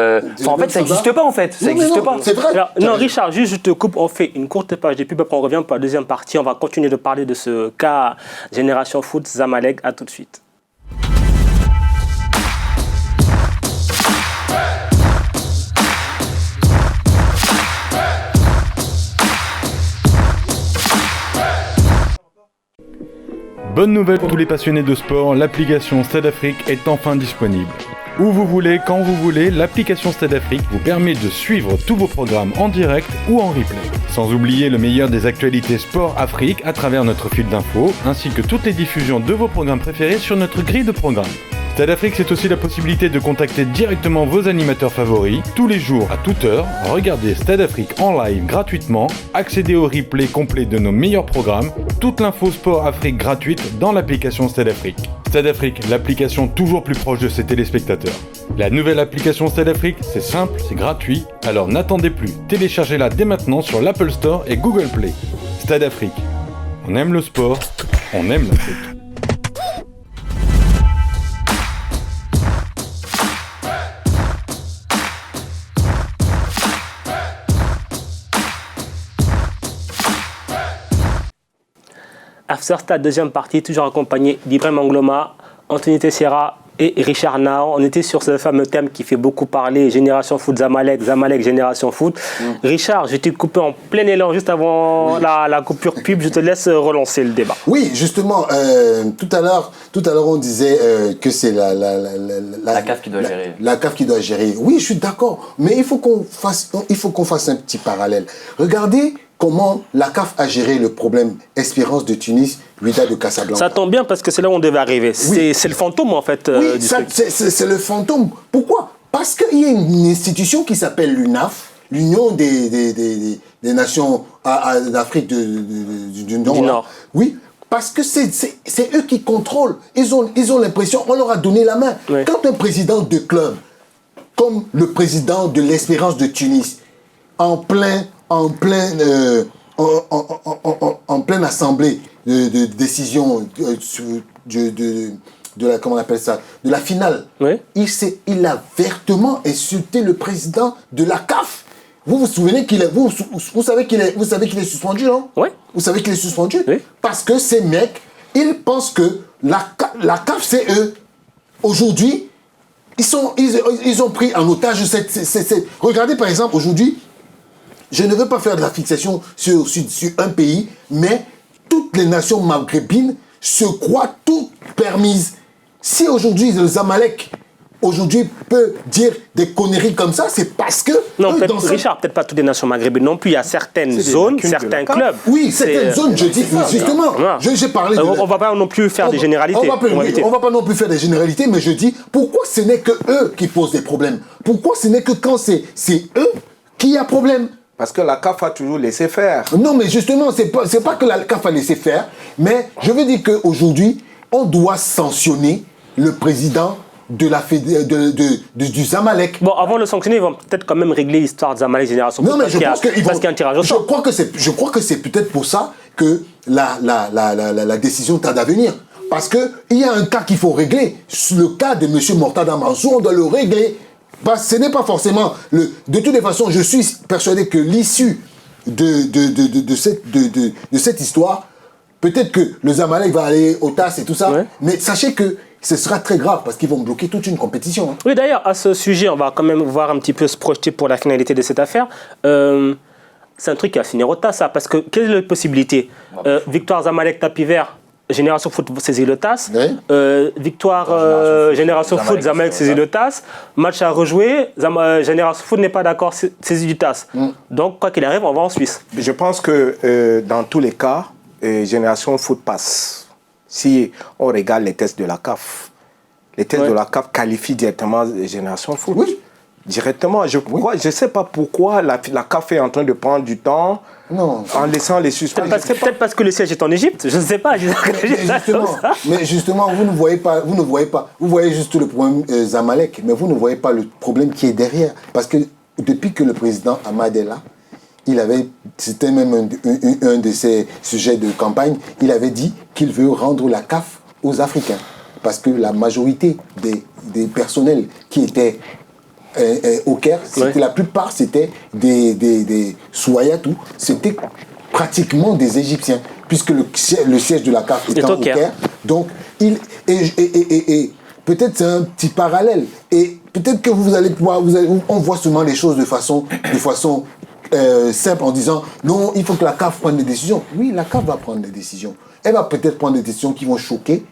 en fait ça n'existe pas en fait. Ça n'existe pas. C'est vrai. Alors, non, Richard, juste je te coupe, on fait une courte page de pub, après on revient pour la deuxième partie. On va continuer de parler de ce cas Génération Foot Zamalek. À tout de suite. Bonne nouvelle pour tous les passionnés de sport, l'application Stade Afrique est enfin disponible. Où vous voulez, quand vous voulez, l'application Stade Afrique vous permet de suivre tous vos programmes en direct ou en replay. Sans oublier le meilleur des actualités sport Afrique à travers notre fil d'infos, ainsi que toutes les diffusions de vos programmes préférés sur notre grille de programmes. Stade Afrique, c'est aussi la possibilité de contacter directement vos animateurs favoris, tous les jours à toute heure, regarder Stade Afrique en live gratuitement, accéder au replay complet de nos meilleurs programmes, toute l'info sport Afrique gratuite dans l'application Stade Afrique. Stade Afrique, l'application toujours plus proche de ses téléspectateurs. La nouvelle application Stade Afrique, c'est simple, c'est gratuit, alors n'attendez plus, téléchargez-la dès maintenant sur l'Apple Store et Google Play. Stade Afrique, on aime le sport, on aime l'Afrique. After Stade, deuxième partie, toujours accompagné d'Ibrahim Angloma, Anthony Teixeira et Richard Nahon. On était sur ce fameux thème qui fait beaucoup parler, Génération Foot Zamalek, Zamalek Génération Foot. Richard, je t'ai coupé en plein élan juste avant la coupure pub. Je te laisse relancer le débat. Oui, justement, tout à l'heure, on disait que c'est la CAF qui doit gérer. La CAF qui doit gérer. Oui, je suis d'accord, mais il faut qu'on fasse un petit parallèle. Regardez comment la CAF a géré le problème Espérance de Tunis, Wydad de Casablanca. Ça tombe bien parce que c'est là où on devait arriver. Oui. C'est le fantôme en fait. Oui, c'est le fantôme. Pourquoi? Parce qu'il y a une institution qui s'appelle l'UNAF, l'Union des Nations d'Afrique du Nord. Oui, parce que c'est eux qui contrôlent. Ils ont l'impression, on leur a donné la main. Oui. Quand un président de club, comme le président de l'Espérance de Tunis, en pleine assemblée de décision comment on appelle ça, de la finale, oui. Il a vertement insulté le président de la CAF. Vous vous souvenez vous savez qu'il est suspendu, non? Oui. Vous savez qu'il est suspendu? Oui. Parce que ces mecs, ils pensent que la CAF, c'est eux. Aujourd'hui, ils ont pris en otage Regardez par exemple, aujourd'hui, je ne veux pas faire de la fixation sur un pays, mais toutes les nations maghrébines se croient toutes permises. Si aujourd'hui le Zamalek peut dire des conneries comme ça, c'est parce que... Non, Richard, peut-être pas toutes les nations maghrébines non plus. Il y a certaines zones, certains clubs. Oui, certaines zones, je dis, justement. J'ai parlé de... On ne va pas non plus faire des généralités. On va pas non plus faire des généralités, mais je dis, pourquoi ce n'est que eux qui posent des problèmes? Pourquoi ce n'est que quand c'est eux qui a problème? Parce que la CAF a toujours laissé faire. Non, mais justement, c'est pas que la CAF a laissé faire, mais je veux dire qu'aujourd'hui, on doit sanctionner le président du Zamalek. Bon, avant de le sanctionner, ils vont peut-être quand même régler l'histoire de Zamalek Génération Foot. Non, mais je pense qu'il y a un tirage au sort. Je crois que c'est peut-être pour ça que la décision tarde à venir. Parce qu'il y a un cas qu'il faut régler. Le cas de M. Mortada Mansour, on doit le régler. Ce n'est pas forcément... De toutes les façons, je suis persuadé que l'issue de cette histoire, peut-être que le Zamalek va aller au TAS et tout ça, ouais. Mais sachez que ce sera très grave parce qu'ils vont bloquer toute une compétition. Hein. Oui, d'ailleurs, à ce sujet, on va quand même voir un petit peu se projeter pour la finalité de cette affaire. C'est un truc qui va finir au TAS, ça, parce que quelle est la possibilité? Victoire Zamalek tapis vert, Génération Foot saisit le TAS. Oui. Victoire Génération Foot, Zamalek saisit le TAS. Match à rejouer, Génération Foot n'est pas d'accord, saisit du TAS. Donc, quoi qu'il arrive, on va en Suisse. Je pense que dans tous les cas, Génération Foot passe. Si on regarde les tests de la CAF, les tests de la CAF qualifient directement Génération Foot. Oui. Directement. Je ne sais pas pourquoi la CAF est en train de prendre du temps. Non. En laissant les suspens. Peut-être parce que le siège est en Égypte, je ne sais pas. Mais justement, vous ne voyez pas. Vous voyez juste le problème Zamalek, mais vous ne voyez pas le problème qui est derrière. Parce que depuis que le président Ahmad est là, c'était même un de ses sujets de campagne, il avait dit qu'il veut rendre la CAF aux Africains. Parce que la majorité des personnels qui étaient au Caire, la plupart c'était des Souayatou, c'était pratiquement des Égyptiens, puisque le siège de la CAF est au Caire. Donc, peut-être c'est un petit parallèle. Et peut-être que vous allez pouvoir, on voit seulement les choses de façon simple en disant non, il faut que la CAF prenne des décisions. Oui, la CAF va prendre des décisions. Elle va peut-être prendre des décisions qui vont choquer,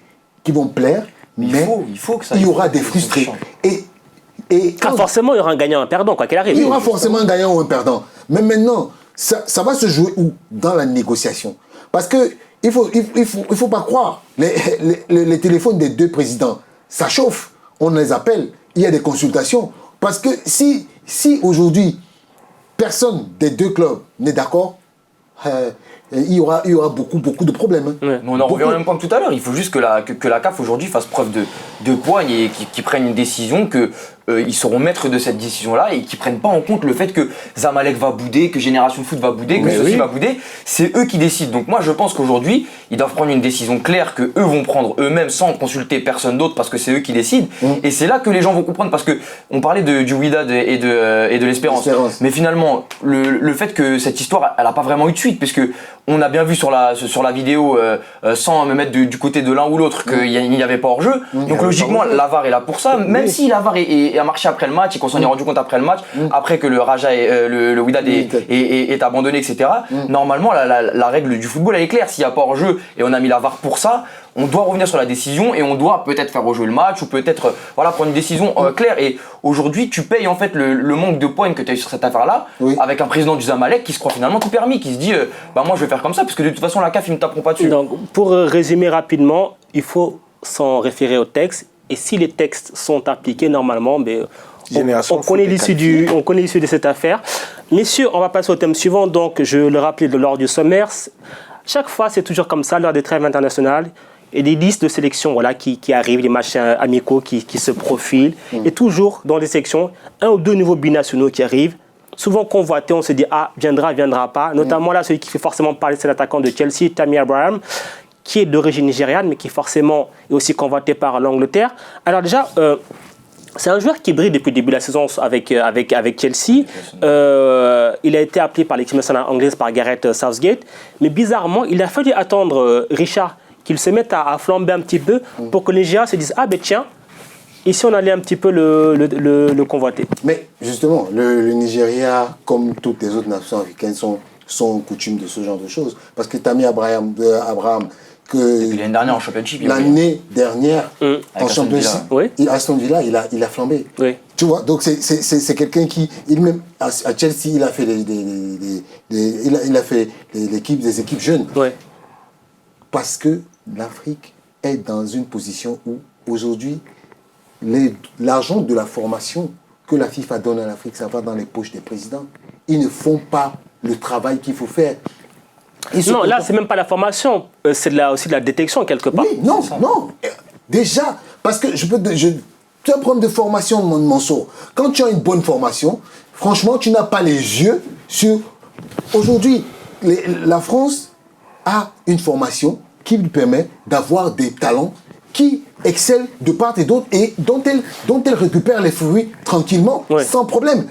qui vont plaire, mais il y aura des frustrés. Forcément, il y aura un gagnant et un perdant, quoi qu'il arrive. Il y aura forcément un gagnant ou un perdant. Mais maintenant, ça va se jouer où? Dans la négociation. Parce que il faut pas croire. Les téléphones des deux présidents, ça chauffe. On les appelle. Il y a des consultations. Parce que si aujourd'hui, personne des deux clubs n'est d'accord, il y aura beaucoup de problèmes. Ouais. Mais on en revient au même point que tout à l'heure. Il faut juste que la CAF aujourd'hui fasse preuve de poigne et qu'ils prennent une décision que ils seront maîtres de cette décision-là et qu'ils prennent pas en compte le fait que Zamalek va bouder, que Génération Foot va bouder, que ceci va bouder. C'est eux qui décident. Donc moi je pense qu'aujourd'hui, ils doivent prendre une décision claire que eux vont prendre eux-mêmes sans consulter personne d'autre parce que c'est eux qui décident. Et c'est là que les gens vont comprendre parce que on parlait du Wydad et de l'Espérance. Mais finalement, le fait que cette histoire, elle a pas vraiment eu de suite, puisque on a bien vu sur la vidéo, sans me mettre du côté de l'un ou l'autre, qu'il n'y avait pas hors-jeu. Donc logiquement, la VAR est là pour ça. Même si la VAR a marché après le match et qu'on s'en est rendu compte après le match, après que le Raja, le Wydad est abandonné, etc. Normalement, la règle du football, elle est claire. S'il n'y a pas hors-jeu et on a mis la VAR pour ça, on doit revenir sur la décision et on doit peut-être faire rejouer le match ou peut-être prendre une décision claire. Et aujourd'hui, tu payes en fait le manque de points que tu as eu sur cette affaire-là avec un président du Zamalek qui se croit finalement tout permis, qui se dit moi je vais faire comme ça parce que de toute façon la CAF ils ne taperont pas dessus. Donc, pour résumer rapidement, il faut s'en référer au texte et si les textes sont appliqués normalement, on connaît l'issue de cette affaire. Messieurs, on va passer au thème suivant. Donc, je le rappelais lors du sommaire. Chaque fois, c'est toujours comme ça lors des trêves internationales. Et des listes de sélection qui arrivent, des matchs amicaux qui se profilent. Et toujours dans les sélections, 1 ou 2 nouveaux binationaux qui arrivent. Souvent convoités, on se dit viendra pas. Notamment là, celui qui fait forcément parler, c'est l'attaquant de Chelsea, Tammy Abraham, qui est d'origine nigériane, mais qui forcément est aussi convoité par l'Angleterre. Alors déjà, c'est un joueur qui brille depuis le début de la saison avec Chelsea. Il a été appelé par l'équipe nationale anglaise par Gareth Southgate. Mais bizarrement, il a fallu attendre Richard qu'il se mette à flamber un petit peu pour que les Nigériens se disent tiens, ici on allait un petit peu le convoiter. Mais justement, le Nigeria, comme toutes les autres nations africaines, sont coutumes de ce genre de choses. Parce que Tammy Abraham l'année dernière en Championship. L'année dernière en Championship, Aston Villa, il a flambé. Oui. Tu vois, donc c'est quelqu'un qui, même à Chelsea, il a fait des équipes jeunes. Oui. Parce que l'Afrique est dans une position où, aujourd'hui, l'argent de la formation que la FIFA donne à l'Afrique, ça va dans les poches des présidents. Ils ne font pas le travail qu'il faut faire. Non, là, c'est même pas la formation, c'est aussi de la détection quelque part. Oui, non. Déjà, parce que tu as un problème de formation, Mansour. Quand tu as une bonne formation, franchement, tu n'as pas les yeux sur... Aujourd'hui, la France a une formation qui lui permet d'avoir des talents qui excellent de part et d'autre et dont elle récupère les fruits tranquillement, sans problème.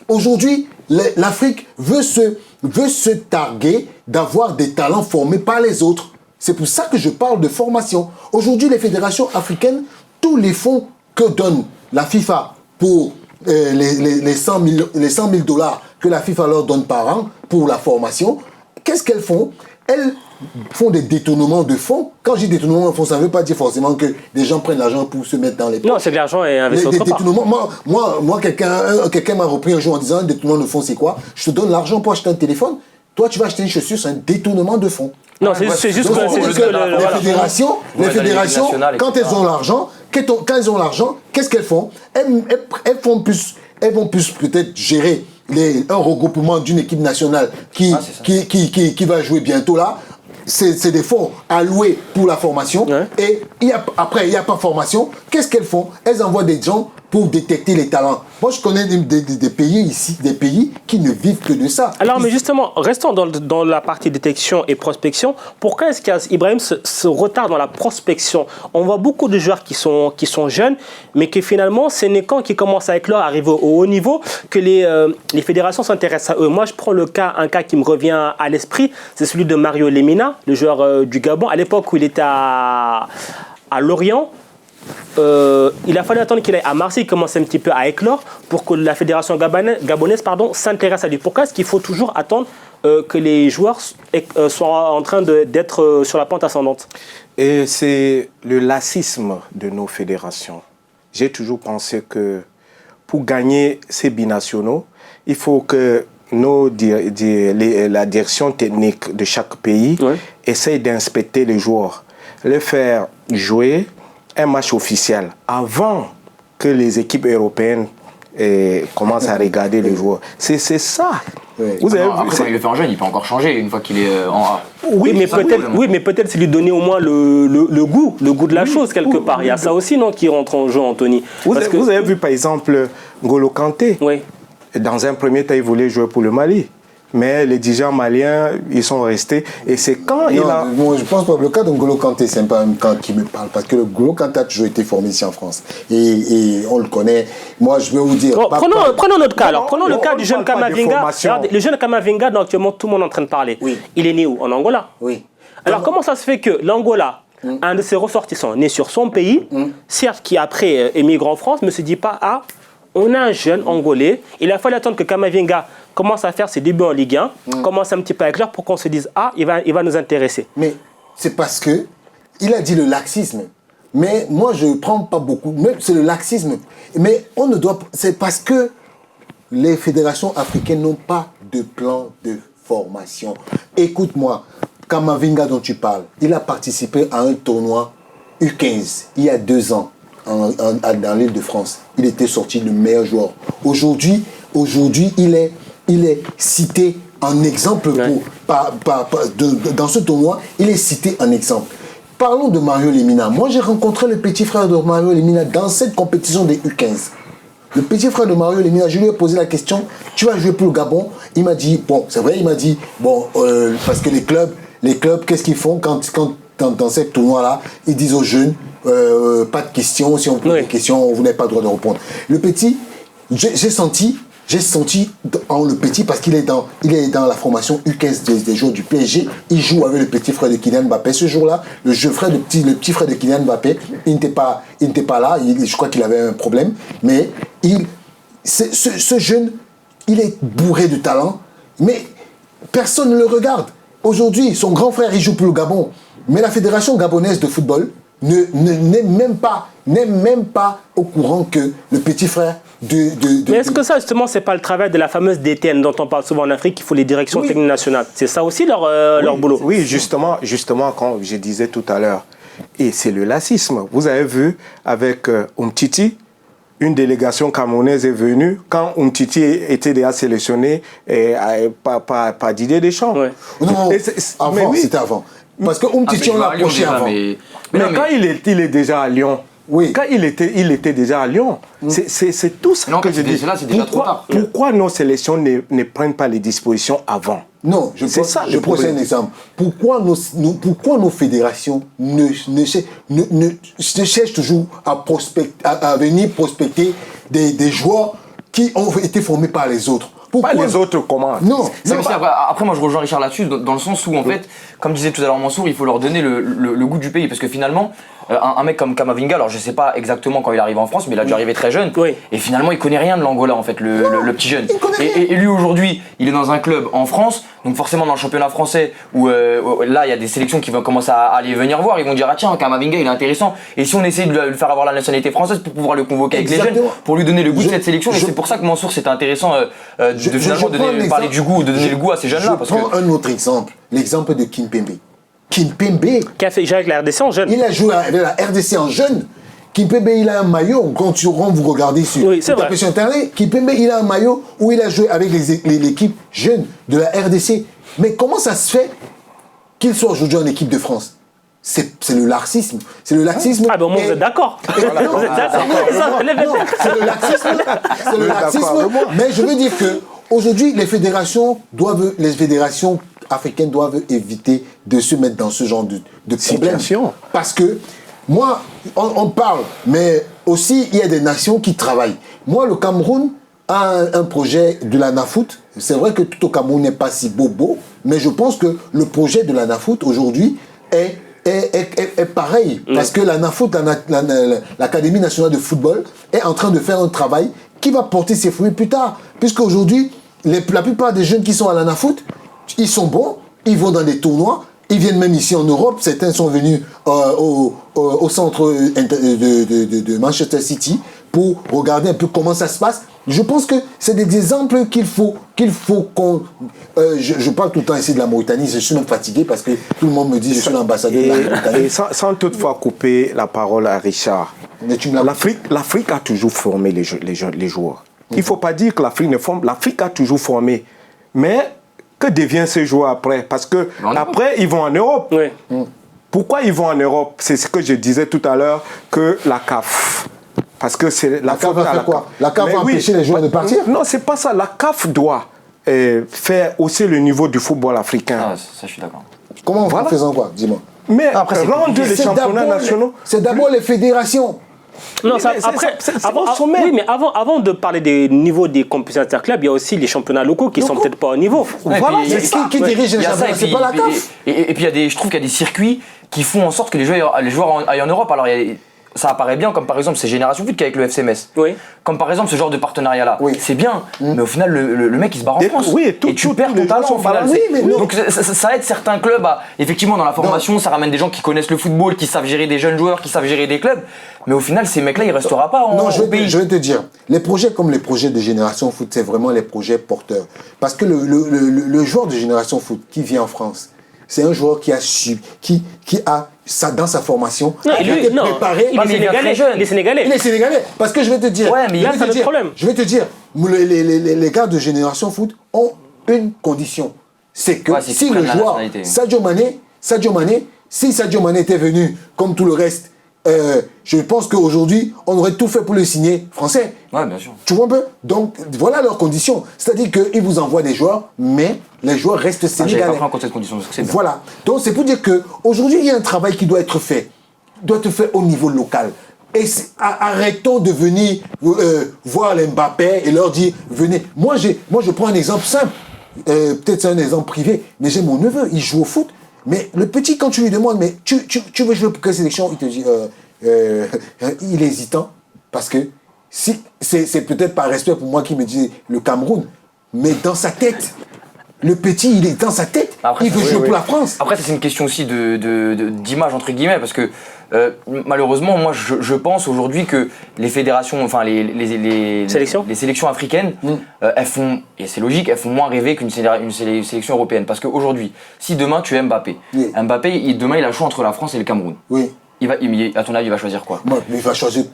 Aujourd'hui, l'Afrique veut se targuer d'avoir des talents formés par les autres. C'est pour ça que je parle de formation. Aujourd'hui, les fédérations africaines, tous les fonds que donne la FIFA pour les 100 000 $ que la FIFA leur donne par an pour la formation, qu'est-ce qu'elles font? Elles font des détournements de fonds. Quand je dis détournement de fonds, ça ne veut pas dire forcément que des gens prennent l'argent pour se mettre dans les poches. Non, c'est que l'argent est investi autre part. Moi, quelqu'un m'a repris un jour en disant un détournement de fonds, c'est quoi? Je te donne l'argent pour acheter un téléphone. Toi, tu vas acheter une chaussure, c'est un détournement de fonds. Non, c'est juste que les fédérations, quand elles ont l'argent, qu'est-ce qu'elles font? Elles vont plus peut-être gérer un regroupement d'une équipe nationale qui va jouer bientôt là. C'est des fonds alloués pour la formation. Et après, il n'y a pas formation. Qu'est-ce qu'elles font? Elles envoient des gens pour détecter les talents. Moi, je connais des pays ici, des pays qui ne vivent que de ça. Alors, mais justement, restons dans la partie détection et prospection. Pourquoi est-ce qu'Ibrahim se retarde dans la prospection? On voit beaucoup de joueurs qui sont jeunes, mais que finalement, ce n'est quand ils commencent à éclore, arriver au haut niveau, que les fédérations s'intéressent à eux. Moi, je prends un cas qui me revient à l'esprit, c'est celui de Mario Lemina, le joueur du Gabon. À l'époque où il était à Lorient, il a fallu attendre qu'il aille à Marseille, il commence un petit peu à éclore pour que la fédération gabonaise s'intéresse à lui. Pourquoi est-ce qu'il faut toujours attendre que les joueurs soient en train d'être sur la pente ascendante? Et c'est le laxisme de nos fédérations. J'ai toujours pensé que pour gagner ces binationaux, il faut que la direction technique de chaque pays essaye d'inspecter les joueurs, les faire jouer un match officiel avant que les équipes européennes commencent à regarder les joueurs. C'est ça. Vous avez vu, après, quand il le fait en jeune, il peut encore changer une fois qu'il est en A. Oui, mais peut-être c'est lui donner au moins le goût de la chose quelque part. Il y a ça aussi, non, qui rentre en jeu, Anthony. Vous avez vu, par exemple, N'Golo Kanté. Oui. Dans un premier temps, il voulait jouer pour le Mali. Mais les dirigeants maliens, ils sont restés. Et c'est quand il a... Bon, je pense pas. Le cas d'N'Golo Kanté, c'est pas un cas qui me parle. Parce que N'Golo Kanté a toujours été formé ici en France. Et on le connaît. Moi, je vais vous dire... Prenons notre cas alors. Prenons le cas du jeune Camavinga. Le jeune Camavinga, dont actuellement tout le monde est en train de parler. Oui. Il est né où? En Angola. Oui. Alors comment ça se fait que l'Angola, un de ses ressortissants, né sur son pays, certes qui après émigre en France, ne se dit pas, ah, on a un jeune Angolais, il a fallu attendre que Camavinga commence à faire ses débuts en Ligue 1, commence un petit peu à éclore pour qu'on se dise, ah, il va nous intéresser. Mais c'est parce que il a dit le laxisme. Mais moi, je ne prends pas beaucoup. C'est le laxisme. Mais on ne doit... C'est parce que les fédérations africaines n'ont pas de plan de formation. Écoute-moi, Camavinga dont tu parles, il a participé à un tournoi U15 il y a 2 ans dans l'île de France. Il était sorti le meilleur joueur. Aujourd'hui, il est cité en exemple. Dans ce tournoi, il est cité en exemple. Parlons de Mario Lemina. Moi, j'ai rencontré le petit frère de Mario Lemina dans cette compétition des U15. Le petit frère de Mario Lemina, je lui ai posé la question, tu vas jouer pour le Gabon? Il m'a dit, bon, c'est vrai, il m'a dit, bon, parce que les clubs, qu'est-ce qu'ils font quand dans ces tournois-là, ils disent aux jeunes, pas de questions, si on pose des questions, vous n'avez pas le droit de répondre. Le petit, j'ai senti en le petit, parce qu'il est dans la formation U15 des joueurs du PSG, il joue avec le petit frère de Kylian Mbappé. Ce jour-là, le petit frère de Kylian Mbappé, il n'était pas là, je crois qu'il avait un problème, mais ce jeune, il est bourré de talent, mais personne ne le regarde. Aujourd'hui, son grand frère, il joue pour le Gabon, mais la fédération gabonaise de football n'est même pas au courant que le petit frère Mais est-ce que ça, justement, c'est pas le travail de la fameuse DTN dont on parle souvent en Afrique, il faut les directions techniques nationales? C'est ça aussi leur boulot? Oui, justement, comme je disais tout à l'heure. Et c'est le lacisme. Vous avez vu, avec Umtiti, une délégation camerounaise est venue quand Umtiti était déjà sélectionné par Didier Deschamps. Ouais. Non, c'était avant. Parce que Umtiti, on l'a approché avant. Mais quand il est déjà à Lyon, quand il était déjà à Lyon, c'est tout ça que je dis. C'est déjà trop tard. Pourquoi nos sélections ne prennent pas les dispositions avant? Non, je pose un exemple. Pourquoi nos fédérations ne cherchent toujours à venir prospecter des joueurs qui ont été formés par les autres? Pas les autres comment? Non. Après, moi, je rejoins Richard là-dessus, dans le sens où, en fait, comme disait tout à l'heure Mansour, il faut leur donner le goût du pays. Parce que finalement, un mec comme Camavinga, alors je sais pas exactement quand il arrive en France, mais il a dû arriver très jeune. Oui. Et finalement, il connaît rien de l'Angola, en fait, le petit jeune. Et lui, aujourd'hui, il est dans un club en France, donc forcément dans le championnat français, où là, il y a des sélections qui vont commencer à aller venir voir. Ils vont dire, ah tiens, Camavinga, il est intéressant. Et si on essaie de le faire avoir la nationalité française pour pouvoir le convoquer avec les jeunes, pour lui donner le goût de cette sélection. Et c'est pour ça que Mansour, c'était intéressant de parler du goût, de donner le goût à ces jeunes-là. Je prends un autre exemple, l'exemple de Kimpembe. Kimpembe, qui a fait jouer avec la RDC en jeune. Il a joué avec la RDC en jeune. Kimpembe, il a un maillot, quand vous regardez sur Internet, Kimpembe, il a un maillot où il a joué avec l'équipe jeune de la RDC. Mais comment ça se fait qu'il soit aujourd'hui en équipe de France? C'est le laxisme. C'est le laxisme. Ah ben vous êtes d'accord. C'est le laxisme. Mais je veux dire que aujourd'hui, les fédérations africaines doivent éviter de se mettre dans ce genre de problème. Parce que moi, on parle, mais aussi il y a des nations qui travaillent. Moi, le Cameroun a un projet de l'ANAFOOT. C'est vrai que tout au Cameroun n'est pas si beau, mais je pense que le projet de l'ANAFOOT aujourd'hui est pareil. Parce que l'ANAFOOT, l'Académie nationale de football, est en train de faire un travail qui va porter ses fruits plus tard. Puisqu'aujourd'hui, la plupart des jeunes qui sont à l'ANAFOOT, ils sont bons, ils vont dans des tournois, ils viennent même ici en Europe. Certains sont venus au centre de Manchester City pour regarder un peu comment ça se passe. Je pense que c'est des exemples qu'il faut qu'on... je parle tout le temps ici de la Mauritanie, je suis même fatigué parce que tout le monde me dit je suis l'ambassadeur de la Mauritanie. Et sans toutefois couper la parole à Richard, l'Afrique a toujours formé les joueurs. Il ne faut pas dire que l'Afrique ne forme. L'Afrique a toujours formé Mais que devient ce joueur après? Parce que après, ils vont en Europe. Oui. Pourquoi ils vont en Europe? C'est ce que je disais tout à l'heure, que la CAF. Parce que c'est la CAF va faire quoi? La CAF va empêcher les joueurs de partir? Non, c'est pas ça. La CAF doit faire hausser le niveau du football africain. Ah, ça, je suis d'accord. Comment en faisant quoi? Dis-moi. Mais après, rendre les championnats nationaux. C'est d'abord les fédérations. Non, avant de parler des niveaux des compétitions interclubs, il y a aussi les championnats locaux qui sont peut-être pas au niveau. Voilà, qui dirige les championnats, c'est pas la CAF. Et puis je trouve qu'il y a des circuits qui font en sorte que les joueurs aillent en Europe. Alors ça apparaît bien, comme par exemple ces Générations Foot avec le FC Metz. Oui. Comme par exemple ce genre de partenariat-là. Oui. C'est bien, mais au final, le mec il se barre en France. Oui, et tu perds ton talent au final. Donc ça aide certains clubs à, effectivement, dans la formation, ça ramène des gens qui connaissent le football, qui savent gérer des jeunes joueurs, qui savent gérer des clubs. Mais au final, ces mecs-là, ils ne resteront pas au pays. Je vais te dire, les projets comme les projets de Génération Foot, c'est vraiment les projets porteurs. Parce que le joueur de Génération Foot qui vient en France, c'est un joueur qui a ça dans sa formation. Non, il a été préparé. Il est sénégalais. Il est sénégalais. Parce que je vais te dire. Ouais, mais là, c'est le problème. Je vais te dire, les gars de Génération Foot ont une condition. C'est que si le joueur Sadio Mané, si Sadio Mané était venu comme tout le reste, je pense qu'aujourd'hui, on aurait tout fait pour le signer français. Ouais, bien sûr. Tu vois un peu? Donc, voilà leurs conditions. C'est-à-dire qu'ils vous envoient des joueurs, mais les joueurs restent sénégalais. J'avais pas pris en compte cette condition, c'est bien. Voilà. Donc, c'est pour dire qu'aujourd'hui, il y a un travail qui doit être fait. Il doit être fait au niveau local. Et arrêtons de venir voir les Mbappé et leur dire, venez. Moi, je prends un exemple simple. Peut-être c'est un exemple privé, mais j'ai mon neveu, il joue au foot. Mais le petit, quand tu lui demandes, mais tu veux jouer pour quelle sélection? Il te dit, il est hésitant. Parce que si, c'est peut-être par respect pour moi qui me dit le Cameroun. Mais dans sa tête, le petit, il est dans sa tête. Après, il veut jouer pour la France. Après, c'est une question aussi d'image, entre guillemets, parce que malheureusement, moi, je pense aujourd'hui que les fédérations, enfin les sélections africaines, elles font, et c'est logique, elles font moins rêver qu'une sélection européenne. Parce qu'aujourd'hui, si demain tu es Mbappé, Mbappé, demain il a le choix entre la France et le Cameroun. Oui. À ton avis, il va choisir quoi? Il va choisir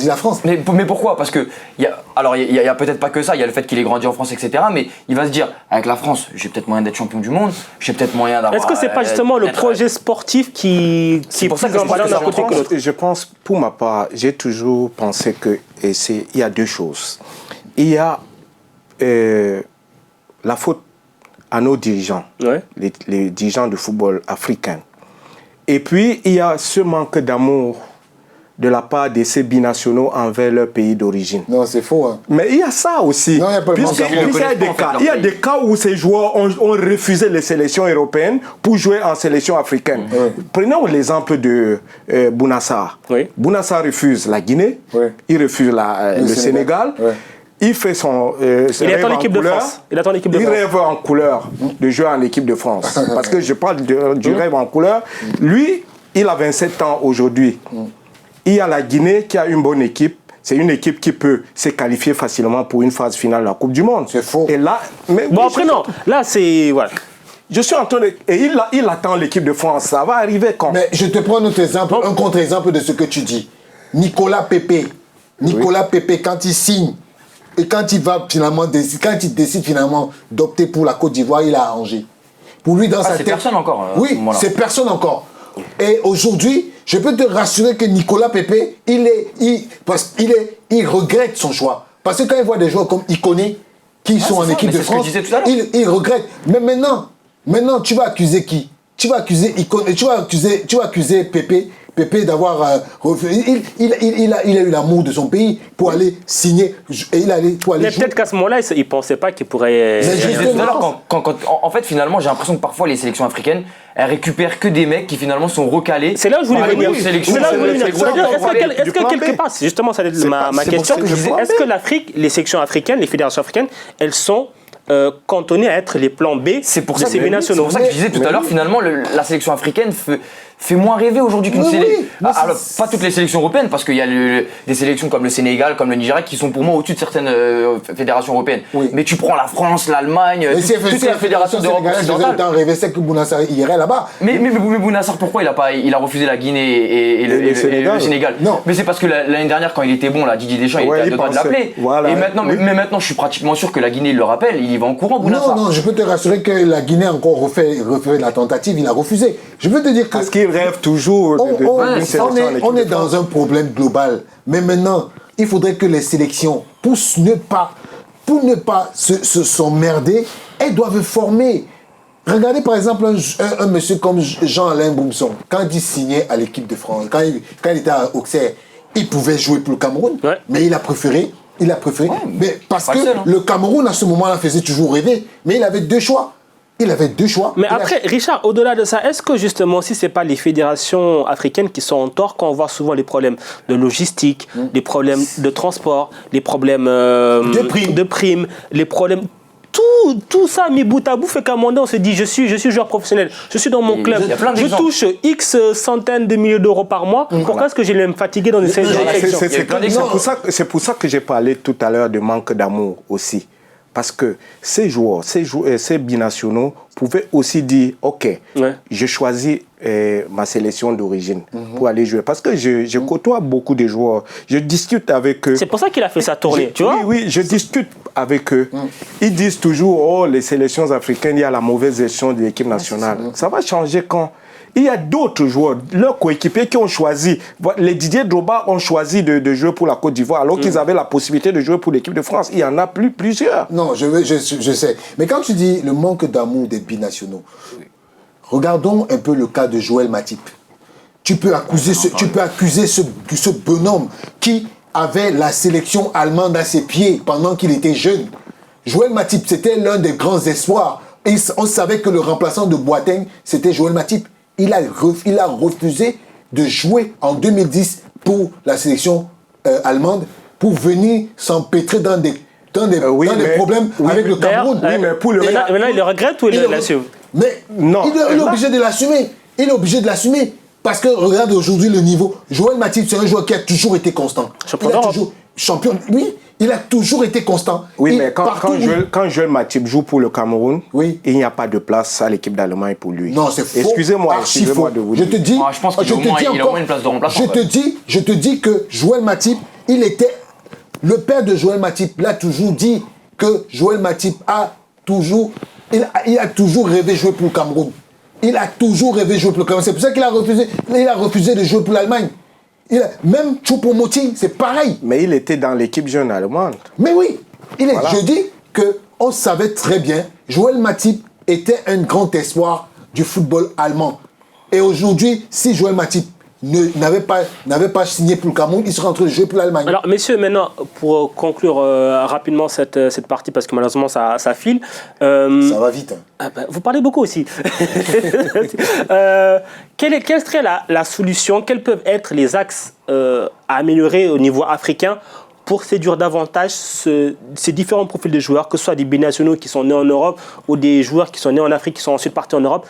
la France. Mais pourquoi? Parce que, il y a peut-être pas que ça, il y a le fait qu'il ait grandi en France, etc. Mais il va se dire, avec la France, j'ai peut-être moyen d'être champion du monde, j'ai peut-être moyen d'avoir... Est-ce que c'est pas justement le projet sportif qui est pour ça que je pense, pour ma part, j'ai toujours pensé que il y a deux choses. Il y a la faute à nos dirigeants, les dirigeants du football africain. Et puis, il y a ce manque d'amour de la part de ces binationaux envers leur pays d'origine. Non, c'est faux. Hein. Mais il y a ça aussi. Non, il n'y a pas de manque d'amour. Il y a des cas où ces joueurs ont refusé les sélections européennes pour jouer en sélection africaine. Prenons l'exemple de Bouna Sarr. Bouna Sarr refuse la Guinée, il refuse le Sénégal. Il fait son il attend l'équipe de France. Il rêve en couleur de jouer en équipe de France. Parce que je parle du rêve en couleur. Lui, il a 27 ans aujourd'hui. Il y a la Guinée qui a une bonne équipe. C'est une équipe qui peut se qualifier facilement pour une phase finale de la Coupe du Monde. C'est faux. Et là, après non. Là, c'est... Voilà. Je suis en train de... Et il attend l'équipe de France. Ça va arriver quand? Mais je te prends un autre exemple, un contre-exemple de ce que tu dis. Nicolas Pepe, quand il signe, et quand il décide finalement d'opter pour la Côte d'Ivoire, il a arrangé. Pour lui, dans sa tête... c'est personne encore. Oui, c'est personne encore. Et aujourd'hui, je peux te rassurer que Nicolas Pepe, il regrette son choix. Parce que quand il voit des joueurs comme Ikoné, qui sont en équipe de France, il regrette. Mais maintenant, tu vas accuser qui? Tu vas accuser Ikoné, tu vas accuser Pepe d'avoir il a eu l'amour de son pays pour aller signer et il allait pour aller. Mais peut-être qu'à ce moment-là, il pensait pas qu'il pourrait. En fait, finalement, j'ai l'impression que parfois les sélections africaines, elles récupèrent que des mecs qui finalement sont recalés. C'est là où je voulais venir. Est-ce que quelque part, c'est justement ça ma question. Est-ce que l'Afrique, les sélections africaines, les fédérations africaines, elles sont cantonnées à être les plans B de ces binationaux? C'est pour ça que je disais tout à l'heure, finalement, la sélection africaine fait moins rêver aujourd'hui qu'une sélection. Oui. Alors, pas toutes les sélections européennes, parce qu'il y a des sélections comme le Sénégal, comme le Nigeria, qui sont pour moi au-dessus de certaines fédérations européennes. Oui. Mais tu prends la France, l'Allemagne, toutes les fédérations d'Europe occidentale. Tant rêvé, c'est que Bounassar irait là-bas. Mais Bounassar, pourquoi il a refusé la Guinée et le Sénégal? Non. Mais c'est parce que l'année dernière, quand il était bon, là, Didier Deschamps, il était à deux doigts de l'appeler. Voilà. Et maintenant, mais maintenant, je suis pratiquement sûr que la Guinée, il le rappelle, il y va en courant, Bounassar. Non, je peux te rassurer que la Guinée a encore refait la tentative, il a refusé. Je veux te dire que... Parce qu'il rêve toujours d'une sélection en équipe on est de France. dans un problème global. Mais maintenant, il faudrait que les sélections, pour ne pas s'emmerder, elles doivent former. Regardez par exemple un monsieur comme Jean-Alain Boumson, quand il signait à l'équipe de France, quand il était à Auxerre, il pouvait jouer pour le Cameroun, mais il a préféré. Mais parce que le Cameroun à ce moment-là faisait toujours rêver, mais il avait deux choix. Mais après, Richard, au-delà de ça, est-ce que justement, si ce n'est pas les fédérations africaines qui sont en tort, quand on voit souvent les problèmes de logistique, les problèmes de transport, les problèmes de primes, les problèmes... Tout ça mis bout à bout fait qu'à un moment donné, on se dit je suis joueur professionnel, je suis dans mon club, je touche X centaines de milliers d'euros par mois, pourquoi est-ce que je vais me fatiguer dans une sélection? C'est pour ça que j'ai parlé tout à l'heure de manque d'amour aussi. Parce que ces joueurs, ces binationaux pouvaient aussi dire, ok, je choisis ma sélection d'origine pour aller jouer. Parce que je côtoie beaucoup de joueurs, je discute avec eux. C'est pour ça qu'il a fait sa tournée, tu vois? Oui, je discute avec eux. Ils disent toujours, oh, les sélections africaines, il y a la mauvaise gestion de l'équipe nationale. Ça va changer quand? Il y a d'autres joueurs, leurs coéquipiers qui ont choisi, les Didier Drogba ont choisi de jouer pour la Côte d'Ivoire alors qu'ils avaient la possibilité de jouer pour l'équipe de France. Il y en a plusieurs. Non, je sais. Mais quand tu dis le manque d'amour des binationaux, regardons un peu le cas de Joël Matip. Tu peux accuser ce bonhomme qui avait la sélection allemande à ses pieds pendant qu'il était jeune. Joël Matip, c'était l'un des grands espoirs. Et on savait que le remplaçant de Boateng, c'était Joël Matip. Il a refusé de jouer en 2010 pour la sélection allemande pour venir s'empêtrer dans des problèmes avec le Cameroun. Maintenant, il le regrette ou il l'assume? Mais non, il est obligé de l'assumer. Il est obligé de l'assumer. Parce que regarde aujourd'hui le niveau. Joël Matip, c'est un joueur qui a toujours été constant. Champion, oui, il a toujours été constant. Oui, mais quand Joël Matip joue pour le Cameroun, il n'y a pas de place à l'équipe d'Allemagne pour lui. Non, c'est faux. Excusez-moi de vous dire. Je pense qu'il a au moins une place de remplaçant. Je te dis que Joël Matip, le père de Joël Matip l'a toujours dit que Joël Matip a toujours rêvé de jouer pour le Cameroun. Il a toujours rêvé de jouer pour le Cameroun. C'est pour ça qu'il a refusé de jouer pour l'Allemagne. Même Choupo-Moting, c'est pareil. Mais il était dans l'équipe jeune allemande. Mais oui, je dis qu'on savait très bien, Joël Matip était un grand espoir du football allemand. Et aujourd'hui, si Joël Matip n'avait pas signé pour le Cameroun, il serait en train de jouer pour l'Allemagne. Alors, messieurs, maintenant, pour conclure rapidement cette partie, parce que malheureusement, ça file. Ça va vite. Hein. Vous parlez beaucoup aussi. Quelle serait la solution? Quels peuvent être les axes à améliorer au niveau africain pour séduire davantage ces différents profils de joueurs, que ce soit des binationaux qui sont nés en Europe ou des joueurs qui sont nés en Afrique qui sont ensuite partis en Europe?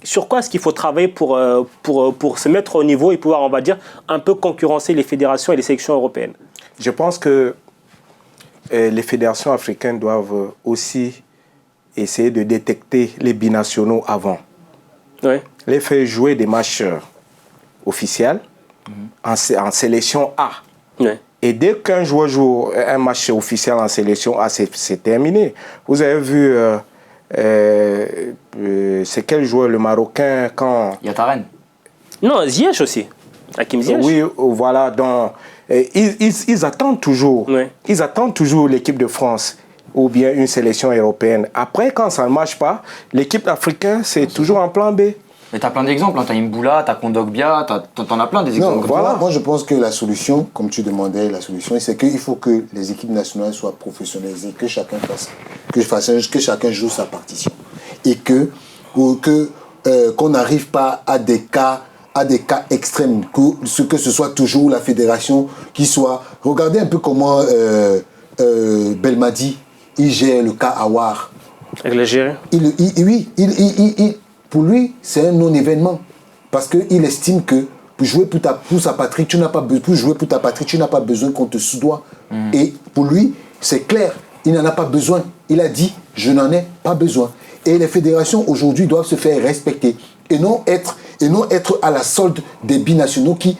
Sur quoi est-ce qu'il faut travailler pour se mettre au niveau et pouvoir, on va dire, un peu concurrencer les fédérations et les sélections européennes? Je pense que les fédérations africaines doivent aussi essayer de détecter les binationaux avant. Oui. Les faire jouer des matchs officiels en sélection A. Oui. Et dès qu'un joueur joue un match officiel en sélection A, c'est terminé. Vous avez vu... c'est quel joueur, le Marocain, quand... Yataren. Non, Ziyech aussi. Hakim Ziyech. Oui, voilà. Donc, ils attendent toujours. Oui. Ils attendent toujours l'équipe de France ou bien une sélection européenne. Après, quand ça ne marche pas, l'équipe africaine, c'est toujours en plan B. Mais t'as plein d'exemples, hein. T'as Imboula, t'as Kondogbia, t'en as plein des exemples. Non, voilà. Moi, je pense que la solution, comme tu demandais, c'est qu'il faut que les équipes nationales soient professionnalisées, que chacun joue sa partition. Et qu'on n'arrive pas à des cas extrêmes, que ce soit toujours la fédération qui soit... Regardez un peu comment Belmadi, il gère le cas Aouar. Avec l'Algérie. Pour lui, c'est un non-événement. parce qu'il estime que pour jouer pour sa patrie, tu n'as pas besoin qu'on te soudoie. Et pour lui, c'est clair, il n'en a pas besoin. Il a dit, je n'en ai pas besoin. Et les fédérations aujourd'hui doivent se faire respecter et non être à la solde des binationaux qui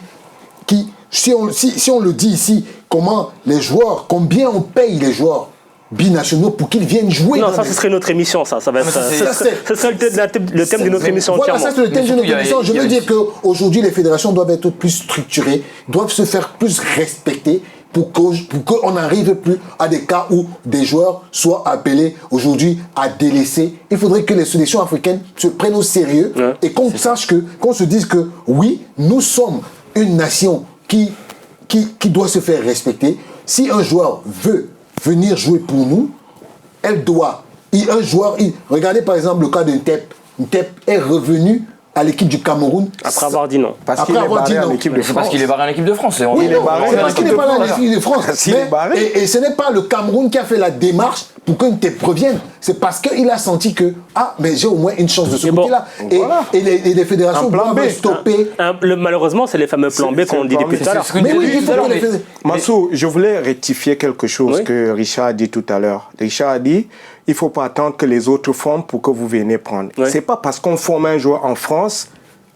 si on le dit ici, comment les joueurs, combien on paye les joueurs binationaux pour qu'ils viennent jouer. Non, ça, ce serait notre émission, ça va être. Ce serait le thème de notre émission entièrement. Voilà, ça, c'est le thème de notre émission. Je veux dire qu'aujourd'hui, les fédérations doivent être plus structurées, doivent se faire plus respecter pour qu'on n'arrive plus à des cas où des joueurs soient appelés aujourd'hui à délaisser. Il faudrait que les sélections africaines se prennent au sérieux et qu'on se dise que oui, nous sommes une nation qui doit se faire respecter. Si un joueur veut venir jouer pour nous, regardez par exemple le cas d'Ntep. Ntep est revenu à l'équipe du Cameroun. Après avoir dit non. Parce qu'il est barré en équipe de France. C'est parce qu'il est barré en équipe de France. Oui, c'est parce qu'il est barré en équipe de France. Et ce n'est pas le Cameroun qui a fait la démarche pour que Ntep revienne. C'est parce qu'il a senti que, mais j'ai au moins une chance de ce côté-là. Et les fédérations doivent stopper. Malheureusement, c'est les fameux plans B qu'on dit depuis tout à l'heure. Mais oui, Massou, je voulais rectifier quelque chose que Richard a dit tout à l'heure. Richard a dit, il ne faut pas attendre que les autres forment pour que vous veniez prendre. Ce n'est pas parce qu'on forme un joueur en France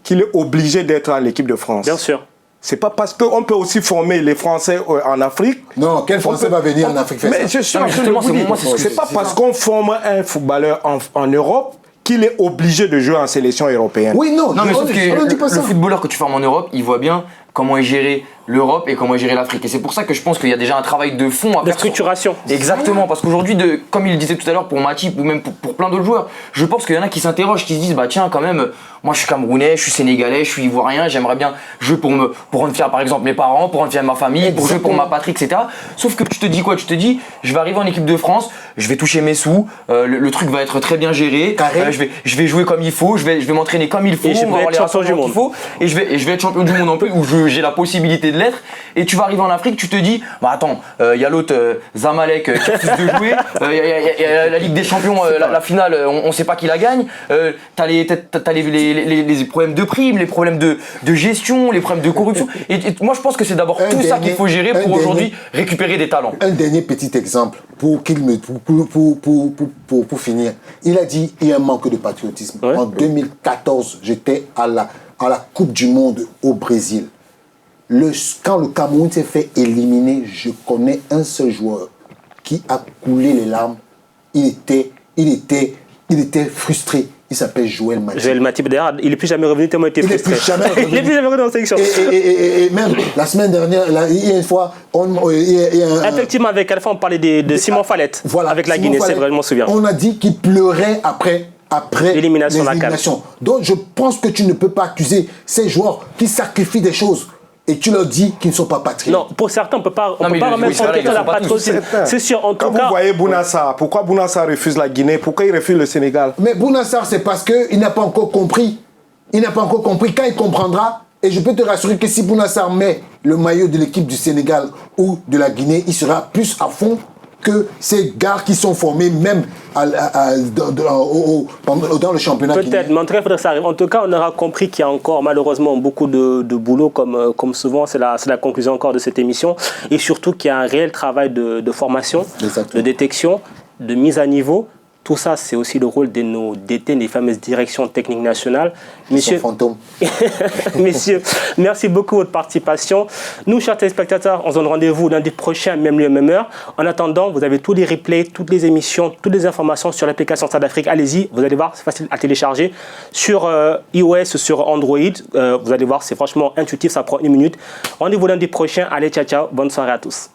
qu'il est obligé d'être à l'équipe de France. Bien sûr. C'est pas parce qu'on peut aussi former les Français en Afrique. Non, quel Français va venir en Afrique? Mais je suis c'est pas parce qu'on forme un footballeur en Europe qu'il est obligé de jouer en sélection européenne. Oui, non, mais sauf que le footballeur que tu formes en Europe, il voit bien comment est géré l'Europe et comment est gérée l'Afrique. Et c'est pour ça que je pense qu'il y a déjà un travail de fond à faire. De structuration. Exactement, parce qu'aujourd'hui, comme il le disait tout à l'heure pour Matip ou même pour plein d'autres joueurs, je pense qu'il y en a qui s'interrogent, qui se disent, bah tiens, quand même, moi je suis Camerounais, je suis Sénégalais, je suis Ivoirien, j'aimerais bien jouer pour rendre fier par exemple mes parents, pour rendre fier ma famille, pour jouer pour ma patrie, etc. Sauf que tu te dis quoi? Tu te dis, je vais arriver en équipe de France, je vais toucher mes sous, le truc va être très bien géré, je vais jouer comme il faut, je vais m'entraîner comme il faut, et je vais être champion du monde. Et je vais être champion du monde en plus, où j'ai la possibilité de l'être. Et tu vas arriver en Afrique, tu te dis, bah attends, il y a l'autre Zamalek qui refuse de jouer, y a la Ligue des Champions, la finale, on sait pas qui la gagne, t'as les problèmes de primes, les problèmes de gestion, les problèmes de corruption. Et moi je pense que c'est d'abord tout ça qu'il faut gérer pour aujourd'hui récupérer des talents. Un dernier petit exemple pour finir. Il a dit, il y a un manque de patriotisme. Ouais. En 2014, j'étais à la Coupe du Monde au Brésil. Quand le Cameroun s'est fait éliminer, je connais un seul joueur qui a coulé les larmes. Il était frustré. Il s'appelle Joël Matip. Joël Matip, d'ailleurs, il n'est plus jamais revenu tellement il était frustré. Il n'est plus jamais revenu en sélection. Et même la semaine dernière, il y a une fois, effectivement, avec Alpha, on parlait de Simon Fallette. Voilà, avec la Guinée, c'est vrai, je m'en souviens. On a dit qu'il pleurait après l'élimination. Donc je pense que tu ne peux pas accuser ces joueurs qui sacrifient des choses et tu leur dis qu'ils ne sont pas patriotes. Non, pour certains, on ne peut pas remettre en question la patriotisme. C'est sûr, en tout cas... Quand vous voyez Bounassar, pourquoi Bounassar refuse la Guinée? Pourquoi il refuse le Sénégal? Mais Bounassar, c'est parce qu'il n'a pas encore compris. Il n'a pas encore compris. Quand il comprendra, et je peux te rassurer que si Bounassar met le maillot de l'équipe du Sénégal ou de la Guinée, il sera plus à fond que ces gars qui sont formés même dans le championnat. Peut-être, mais en tout cas, il faudrait que ça arrive. En tout cas, on aura compris qu'il y a encore malheureusement beaucoup de boulot, comme souvent, c'est la conclusion encore de cette émission. Et surtout qu'il y a un réel travail de formation, de détection, de mise à niveau. Tout ça, c'est aussi le rôle de nos DT, des fameuses directions techniques nationales. Messieurs, fantômes. Messieurs, merci beaucoup de votre participation. Nous, chers téléspectateurs, on se donne rendez-vous lundi prochain, même lieu, même heure. En attendant, vous avez tous les replays, toutes les émissions, toutes les informations sur l'application Stade Afrique. Allez-y, vous allez voir, c'est facile à télécharger. Sur iOS, sur Android, vous allez voir, c'est franchement intuitif, ça prend 1 minute. Rendez-vous lundi prochain. Allez, ciao, ciao. Bonne soirée à tous.